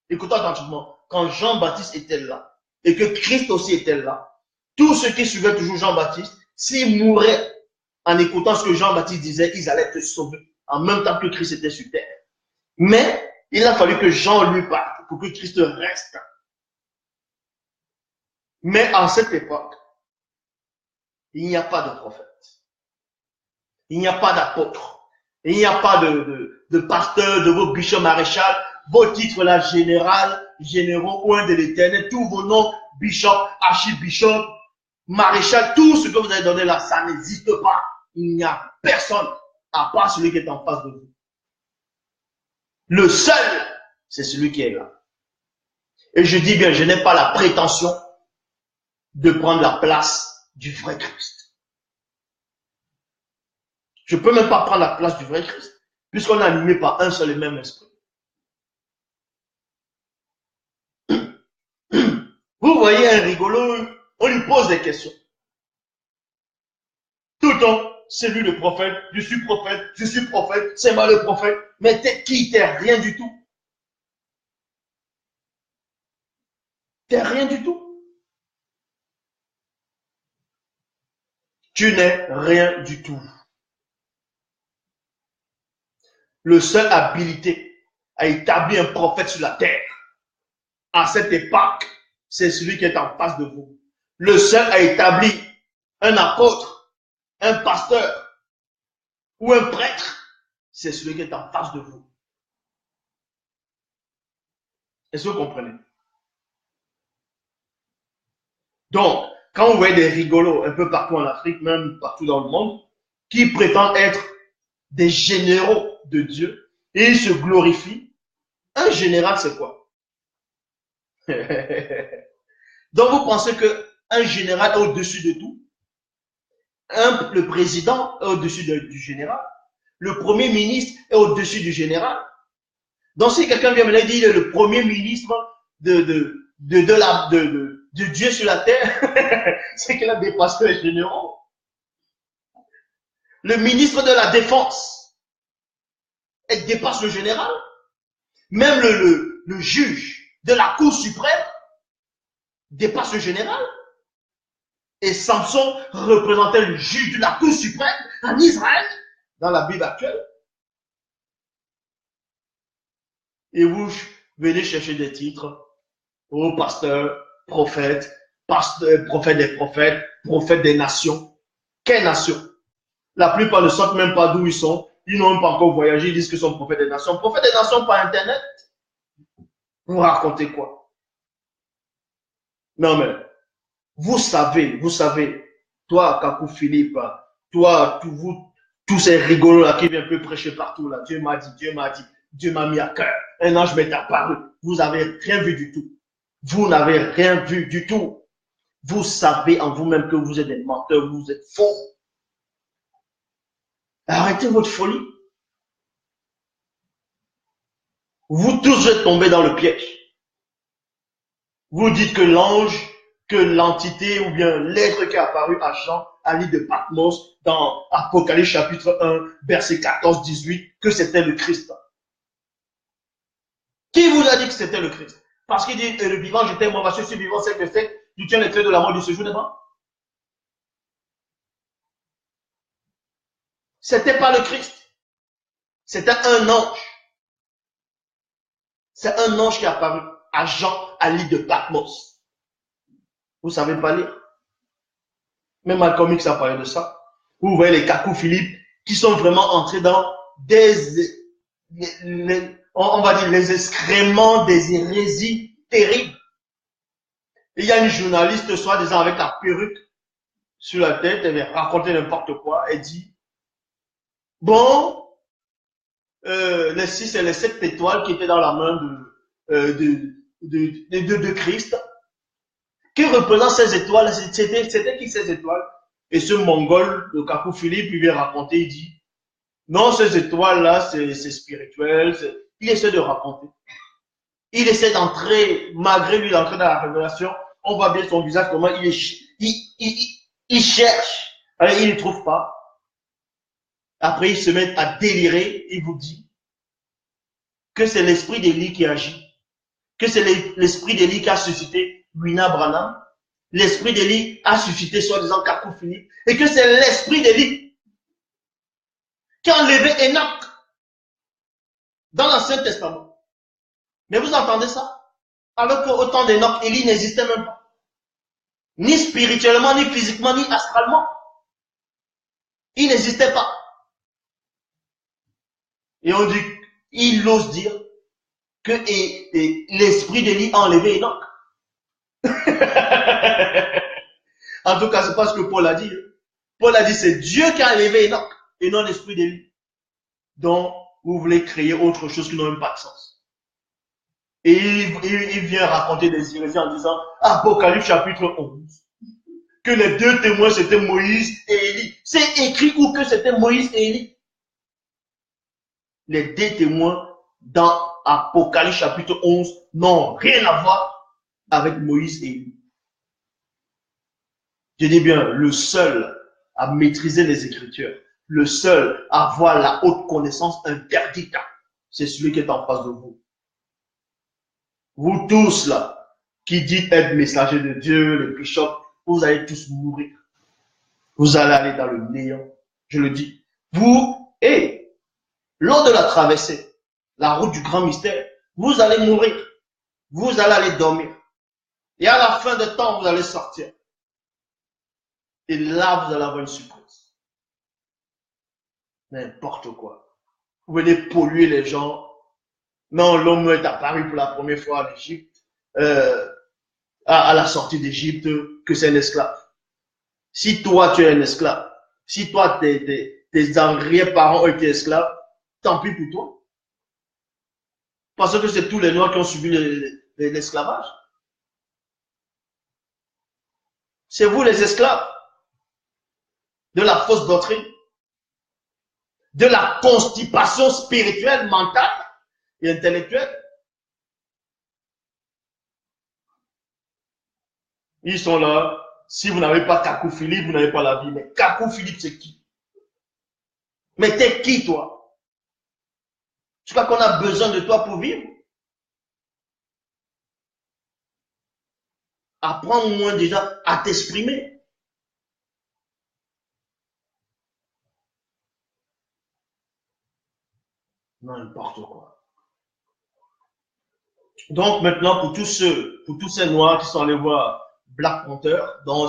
écoutez attentivement, quand Jean-Baptiste était là, et que Christ aussi était là, tous ceux qui suivaient toujours Jean-Baptiste, s'ils mouraient en écoutant ce que Jean-Baptiste disait, ils allaient être sauvés. en même temps que Christ était sur terre. Mais il a fallu que Jean lui parte pour que Christ reste. Mais en cette époque, il n'y a pas de prophète. Il n'y a pas d'apôtre. Il n'y a pas de pasteur, de vos bishops maréchal, vos titres là, généraux ou un de l'éternel, tous vos noms, bishop, archibishop, maréchal, tout ce que vous avez donné là, ça n'existe pas. Il n'y a personne à part celui qui est en face de vous. Le seul, c'est celui qui est là. Et je dis bien, je n'ai pas la prétention de prendre la place du vrai Christ. Je ne peux même pas prendre la place du vrai Christ, puisqu'on est animé par un seul et même esprit. Vous voyez un rigolo, on lui pose des questions. Tout le temps, c'est lui le prophète, je suis prophète, c'est moi le prophète. Mais t'es qui? T'es rien du tout. T'es rien du tout. Tu n'es rien du tout. Le seul habilité à établir un prophète sur la terre, à cette époque, c'est celui qui est en face de vous. Le seul à établir un apôtre, un pasteur ou un prêtre, c'est celui qui est en face de vous. Est-ce que vous comprenez? Donc, quand vous voyez des rigolos un peu partout en Afrique, même partout dans le monde, qui prétendent être des généraux de Dieu, et ils se glorifient, un général, c'est quoi? Donc, vous pensez qu'un général est au-dessus de tout? Le président est au-dessus du général? Le premier ministre est au-dessus du général? Donc, si quelqu'un vient me dire qu'il est le premier ministre de Dieu sur la terre, c'est qu'il a dépassé les généraux. Le ministre de la Défense, elle dépasse le général. Même le juge de la Cour suprême dépasse le général. Et Samson représentait le juge de la Cour suprême en Israël, dans la Bible actuelle. Et vous venez chercher des titres. Oh, pasteur, prophète, prophète des prophètes, prophète des nations. Quelle nation? La plupart ne savent même pas d'où ils sont. Ils n'ont même pas encore voyagé. Ils disent qu'ils sont prophètes des nations. Prophètes des nations par Internet. Vous racontez quoi? Non mais, vous savez, toi, Kakou Philippe, toi, tous ces rigolos là qui viennent un peu prêcher partout là. Dieu m'a dit, Dieu m'a mis à cœur. Un ange m'est apparu. Vous n'avez rien vu du tout. Vous n'avez rien vu du tout. Vous savez en vous-même que vous êtes des menteurs, vous êtes faux. Arrêtez votre folie. Vous tous êtes tombés dans le piège. Vous dites que l'ange, que l'entité ou bien l'être qui est apparu à Jean, à l'île de Patmos, dans Apocalypse chapitre 1, verset 14-18, que c'était le Christ. Qui vous a dit que c'était le Christ? Parce qu'il dit, le vivant, j'étais mort, je suis vivant, c'est que c'est, tu tiens les clés de la mort du séjour devant. C'était pas le Christ. C'était un ange. C'est un ange qui est apparu à Jean, à l'île de Patmos. Vous savez pas lire? Même Malcolm X a parlé de ça. Vous voyez les Kakou Philippe qui sont vraiment entrés dans on va dire les excréments des hérésies terribles. Il y a une journaliste, soi-disant avec la perruque sur la tête, elle racontait n'importe quoi, elle dit, bon, les 6 et les 7 étoiles qui étaient dans la main de Christ, qui représente ces étoiles, c'était qui ces étoiles? Et ce mongol, le Kakou Philippe, il vient raconter, il dit, non, ces étoiles-là, c'est spirituel, il essaie de raconter. Il essaie d'entrer, malgré lui d'entrer dans la révélation, on voit bien son visage, comment il cherche, alors il ne trouve pas. Après, il se met à délirer, il vous dit que c'est l'esprit d'Élie qui agit, que c'est l'esprit d'Élie qui a suscité Wina Branham, l'esprit d'Élie a suscité soi-disant Kakou Philippe, et que c'est l'esprit d'Élie qui a enlevé Enoch dans l'Ancien Testament. Mais vous entendez ça? Alors qu'au temps d'Enoch, Élie n'existait même pas. Ni spirituellement, ni physiquement, ni astralement. Il n'existait pas. Et on dit, il ose dire que l'esprit d'Élie a enlevé Enoch. En tout cas, c'est pas ce que Paul a dit. Paul a dit, c'est Dieu qui a enlevé Enoch et non l'esprit d'Élie. Donc, vous voulez créer autre chose qui n'a même pas de sens. Et il vient raconter des hérésies en disant, Apocalypse chapitre 11, que les deux témoins c'était Moïse et Élie. C'est écrit où que c'était Moïse et Élie. Les deux témoins dans Apocalypse chapitre 11 n'ont rien à voir avec Moïse et Élie. Je dis bien, le seul à maîtriser les Écritures, le seul à avoir la haute connaissance interdite, c'est celui qui est en face de vous. Vous tous là, qui dites être messagers de Dieu, les bishops, vous allez tous mourir. Vous allez aller dans le néant. Je le dis. Vous, lors de la traversée, la route du grand mystère, vous allez mourir. Vous allez aller dormir. Et à la fin de temps, vous allez sortir. Et là, vous allez avoir une surprise. N'importe quoi. Vous venez polluer les gens. Non, l'homme est apparu pour la première fois en Égypte, à la sortie d'Égypte, que c'est un esclave. Si toi, tu es un esclave, si toi, tes arrière-parents ont été esclaves, tant pis pour toi. Parce que c'est tous les Noirs qui ont subi l'esclavage. C'est vous les esclaves de la fausse doctrine, de la constipation spirituelle, mentale et intellectuelle. Ils sont là. Si vous n'avez pas Kakou Philippe, vous n'avez pas la vie. Mais Kakou Philippe, c'est qui? Mais t'es qui, toi? Tu crois qu'on a besoin de toi pour vivre? Apprends au moins déjà à t'exprimer. N'importe quoi. Donc maintenant, pour tous ces Noirs qui sont allés voir Black Panther,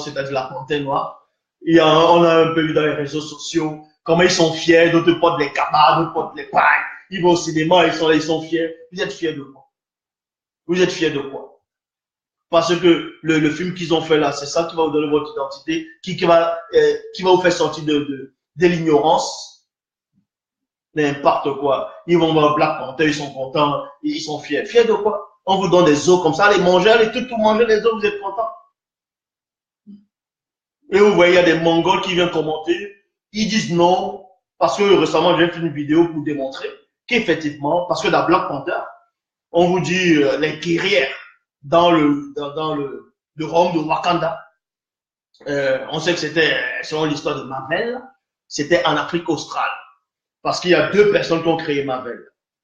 c'est-à-dire la Panthère Noire, on a un peu vu dans les réseaux sociaux comment ils sont fiers, d'autres portent les cabas, d'autres portent les pailles, ils vont au cinéma, ils sont là, ils sont fiers. Vous êtes fiers de quoi? Vous êtes fiers de quoi? Parce que le film qu'ils ont fait là, c'est ça qui va vous donner votre identité, qui va vous faire sortir de l'ignorance. N'importe quoi. Ils vont voir Black Panther, ils sont contents, ils sont fiers. Fiers de quoi? On vous donne des os comme ça, allez manger, allez tout manger les os, vous êtes contents. Et vous voyez, il y a des Mongols qui viennent commenter, ils disent non, parce que récemment j'ai fait une vidéo pour démontrer qu'effectivement, parce que dans Black Panther, on vous dit les guerrières dans le royaume de Wakanda. On sait que c'était, selon l'histoire de Marvel, c'était en Afrique australe. Parce qu'il y a deux personnes qui ont créé Marvel.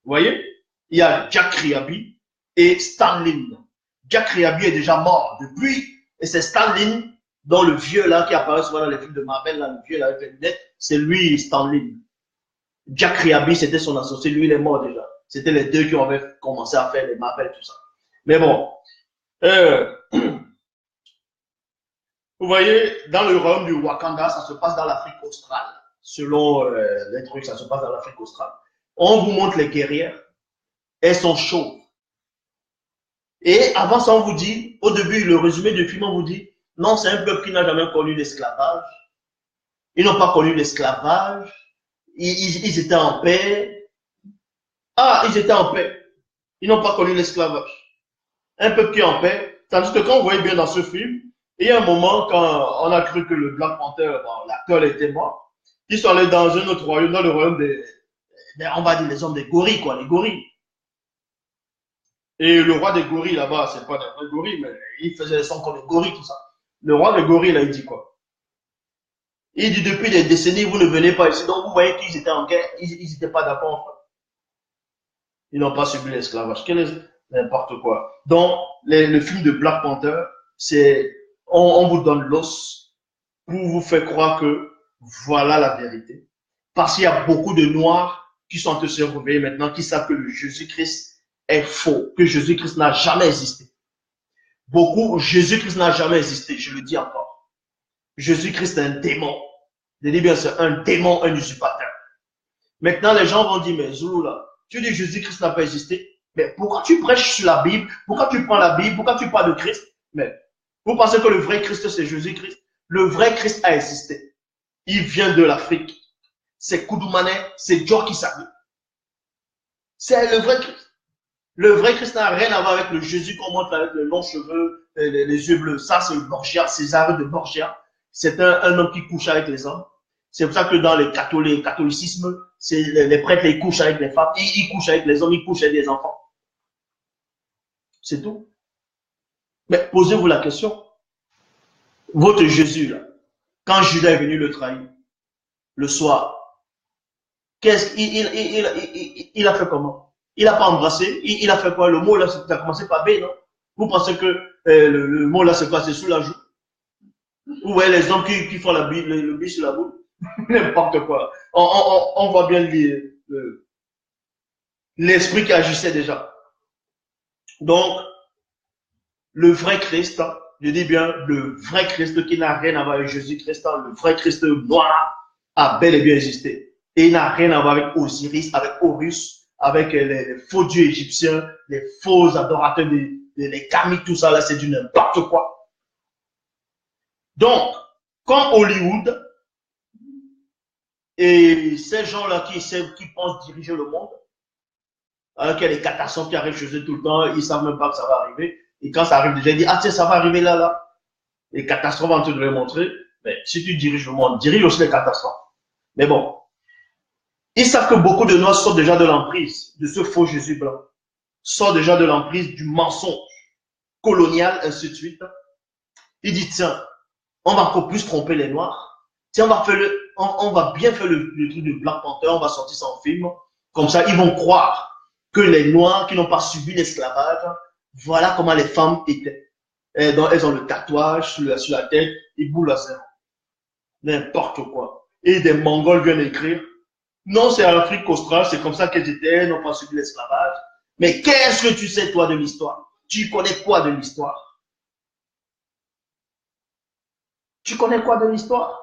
Vous voyez? Il y a Jack Kirby et Stan Lee. Jack Kirby est déjà mort depuis, et c'est Stan Lee, dont le vieux là qui apparaît souvent dans les films de Marvel, là, le vieux là avec les lunettes, c'est lui, Stan Lee. Jack Kirby, c'était son associé, lui il est mort déjà. C'était les deux qui avaient commencé à faire les Marvel, tout ça. Mais bon, vous voyez, dans le royaume du Wakanda, ça se passe dans l'Afrique australe. Selon les trucs, ça se passe dans l'Afrique australe. On vous montre les guerrières. Elles sont chaudes. Et avant ça, on vous dit, au début, le résumé du film, on vous dit, non, c'est un peuple qui n'a jamais connu l'esclavage. Ils n'ont pas connu l'esclavage. Ils étaient en paix. Ils étaient en paix. Ils n'ont pas connu l'esclavage. Un peuple qui est en paix. Tandis que quand vous voyez bien dans ce film, il y a un moment quand on a cru que le Black Panther, l'acteur était mort. Ils sont allés dans un autre royaume, dans le royaume on va dire les hommes des gorilles, quoi, les gorilles. Et le roi des gorilles là-bas, c'est pas des vrais gorilles, mais il faisait des sons comme des gorilles, tout ça. Le roi des gorilles, là, il dit quoi? Il dit depuis des décennies, vous ne venez pas ici. Donc vous voyez qu'ils étaient en guerre, ils n'étaient pas d'accord. En fait. Ils n'ont pas subi l'esclavage. N'importe quoi. Donc, le film de Black Panther, c'est on vous donne l'os pour vous faire croire que voilà la vérité. Parce qu'il y a beaucoup de noirs qui sont en train de se réveiller maintenant, qui savent que le Jésus-Christ est faux, que Jésus-Christ n'a jamais existé. Beaucoup, Jésus-Christ n'a jamais existé, je le dis encore. Jésus-Christ est un démon. Je dis bien, c'est un démon, un usurpateur. Maintenant, les gens vont dire, mais Zoulou, là, tu dis Jésus-Christ n'a pas existé, mais pourquoi tu prêches sur la Bible? Pourquoi tu prends la Bible? Pourquoi tu parles de Christ? Mais vous pensez que le vrai Christ, c'est Jésus-Christ? Le vrai Christ a existé. Il vient de l'Afrique. C'est Koudoumane, c'est Djor qui s'habille. C'est le vrai Christ. Le vrai Christ n'a rien à voir avec le Jésus qu'on montre avec les longs cheveux, les yeux bleus. Ça, c'est Borgia, César de Borgia. C'est un homme qui couche avec les hommes. C'est pour ça que dans le catholicisme, les prêtres, ils couchent avec les femmes, ils couchent avec les hommes, ils couchent avec les enfants. C'est tout. Mais posez-vous la question. Votre Jésus, là, quand Judas est venu le trahir, le soir, qu'est-ce qu'il a fait comment? Il n'a pas embrassé, il a fait quoi? Le mot là, ça a commencé par B, non? Vous pensez que le mot là, c'est quoi? C'est sous la joue? Vous voyez les hommes qui font le bis sur la boule? N'importe quoi. On voit bien l'esprit qui agissait déjà. Donc, le vrai Christ, je dis bien le vrai Christ qui n'a rien à voir avec Jésus-Christ, le vrai Christ noir a bel et bien existé. Et il n'a rien à voir avec Osiris, avec Horus, avec les faux dieux égyptiens, les faux adorateurs des Kami, tout ça là, c'est du n'importe quoi. Donc, comme Hollywood, et ces gens-là qui pensent diriger le monde, alors qu'il y a des catastrophes qui arrivent chez eux tout le temps, ils ne savent même pas que ça va arriver. Et quand ça arrive déjà, ils disent, ah tiens, ça va arriver là, là. Les catastrophes en train de les montrer. Mais si tu diriges le monde, dirige aussi les catastrophes. Mais bon, ils savent que beaucoup de Noirs sortent déjà de l'emprise de ce faux Jésus blanc. Sortent déjà de l'emprise du mensonge colonial, ainsi de suite. Ils disent, tiens, on va encore plus tromper les Noirs. Tiens, on va bien faire le truc de Black Panther, on va sortir ça en film. Comme ça, ils vont croire que les Noirs qui n'ont pas subi l'esclavage, voilà comment les femmes étaient. Elles ont le tatouage sur la tête, ils boulent à zéro. N'importe quoi. Et des Mongols viennent écrire, non, c'est en Afrique australe, c'est comme ça qu'elles étaient, elles n'ont pas subi l'esclavage. Mais qu'est-ce que tu sais, toi, de l'histoire? Tu connais quoi de l'histoire? Tu connais quoi de l'histoire?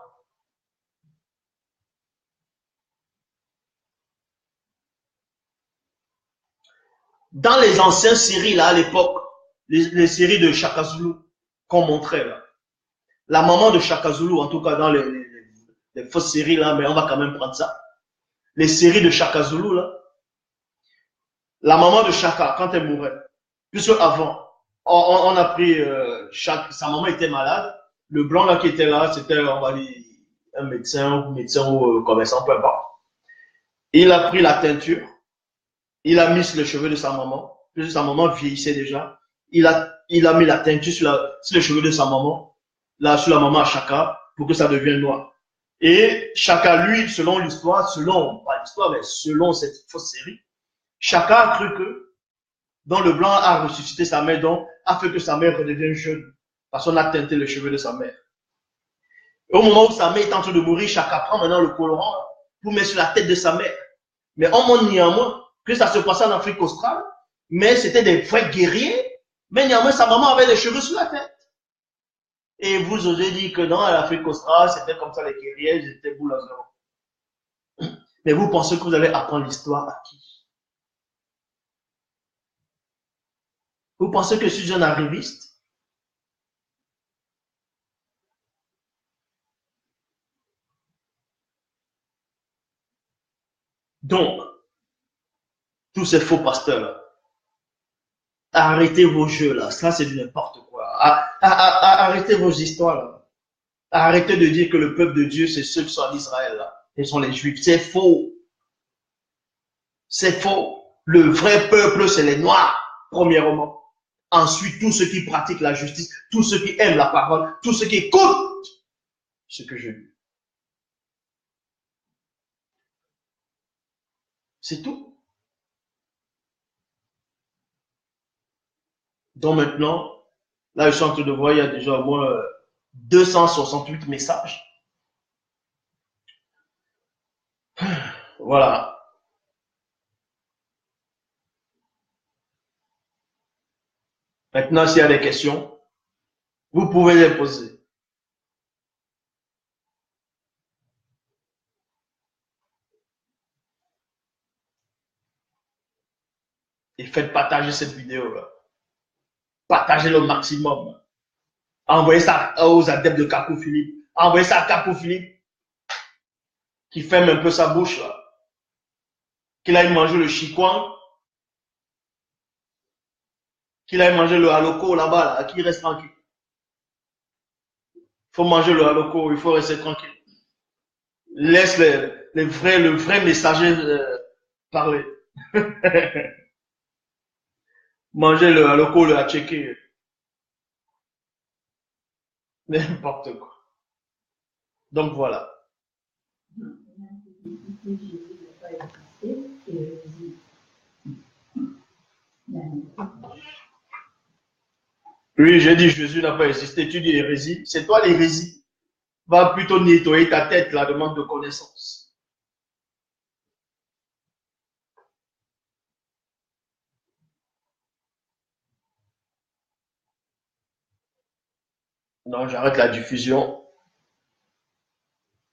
Dans les anciennes séries, là, à l'époque, les séries de Shaka Zulu qu'on montrait, là, la maman de Shaka Zulu, en tout cas dans les fausses séries, là, mais on va quand même prendre ça. Les séries de Shaka Zulu, là, la maman de Shaka, quand elle mourait, puisque avant, on a pris, sa maman était malade, le blanc là qui était là, c'était, on va dire, un médecin ou commerçant, peu importe. Il a pris la teinture, il a mis sur les cheveux de sa maman, puisque sa maman vieillissait déjà. Il a mis la teinture sur les cheveux de sa maman, là, sur la maman à Shaka, pour que ça devienne noir. Et Shaka, lui, selon l'histoire, pas l'histoire, mais selon cette fausse série, Shaka a cru que, dans le blanc a ressuscité sa mère, donc a fait que sa mère redevienne jeune, parce qu'on a teinté les cheveux de sa mère. Et au moment où sa mère est en train de mourir, Shaka prend maintenant le colorant pour mettre sur la tête de sa mère. Mais on montre néanmoins que ça se passait en Afrique australe, mais c'était des vrais guerriers, mais néanmoins sa maman avait les cheveux sur la tête. Et vous osez dire que non, à l'Afrique australe, c'était comme ça les guerriers, ils étaient boules à zéro. Mais vous pensez que vous allez apprendre l'histoire à qui? Vous pensez que je suis un arriviste? Donc, tous ces faux pasteurs-là, arrêtez vos jeux là, ça c'est du n'importe quoi. Arrêtez vos histoires là. Arrêtez de dire que le peuple de Dieu, c'est ceux qui sont en Israël là. Ce sont les Juifs. C'est faux. C'est faux. Le vrai peuple, c'est les Noirs, premièrement. Ensuite, tous ceux qui pratiquent la justice, tous ceux qui aiment la parole, tous ceux qui écoutent ce que je dis. C'est tout. Donc maintenant, là, je suis en train de voir, il y a déjà au moins 268 messages. Voilà. Maintenant, s'il y a des questions, vous pouvez les poser. Et faites partager cette vidéo-là. Partagez le maximum. Envoyez ça aux adeptes de Capo Philippe. Envoyez ça à Capo Philippe qui ferme un peu sa bouche là. Qu'il aille manger le chiquan. Qu'il aille manger le haloko là-bas, là, qu'il reste tranquille. Il faut manger le haloko, il faut rester tranquille. Laisse le vrai messager parler. Manger le haloko, le hacheke. N'importe quoi. Donc voilà. Oui, j'ai dit Jésus n'a pas existé. Tu dis hérésie. C'est toi l'hérésie. Va plutôt nettoyer ta tête là de manque de connaissances. Non, j'arrête la diffusion.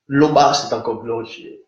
L'Oba, c'est encore glorifié.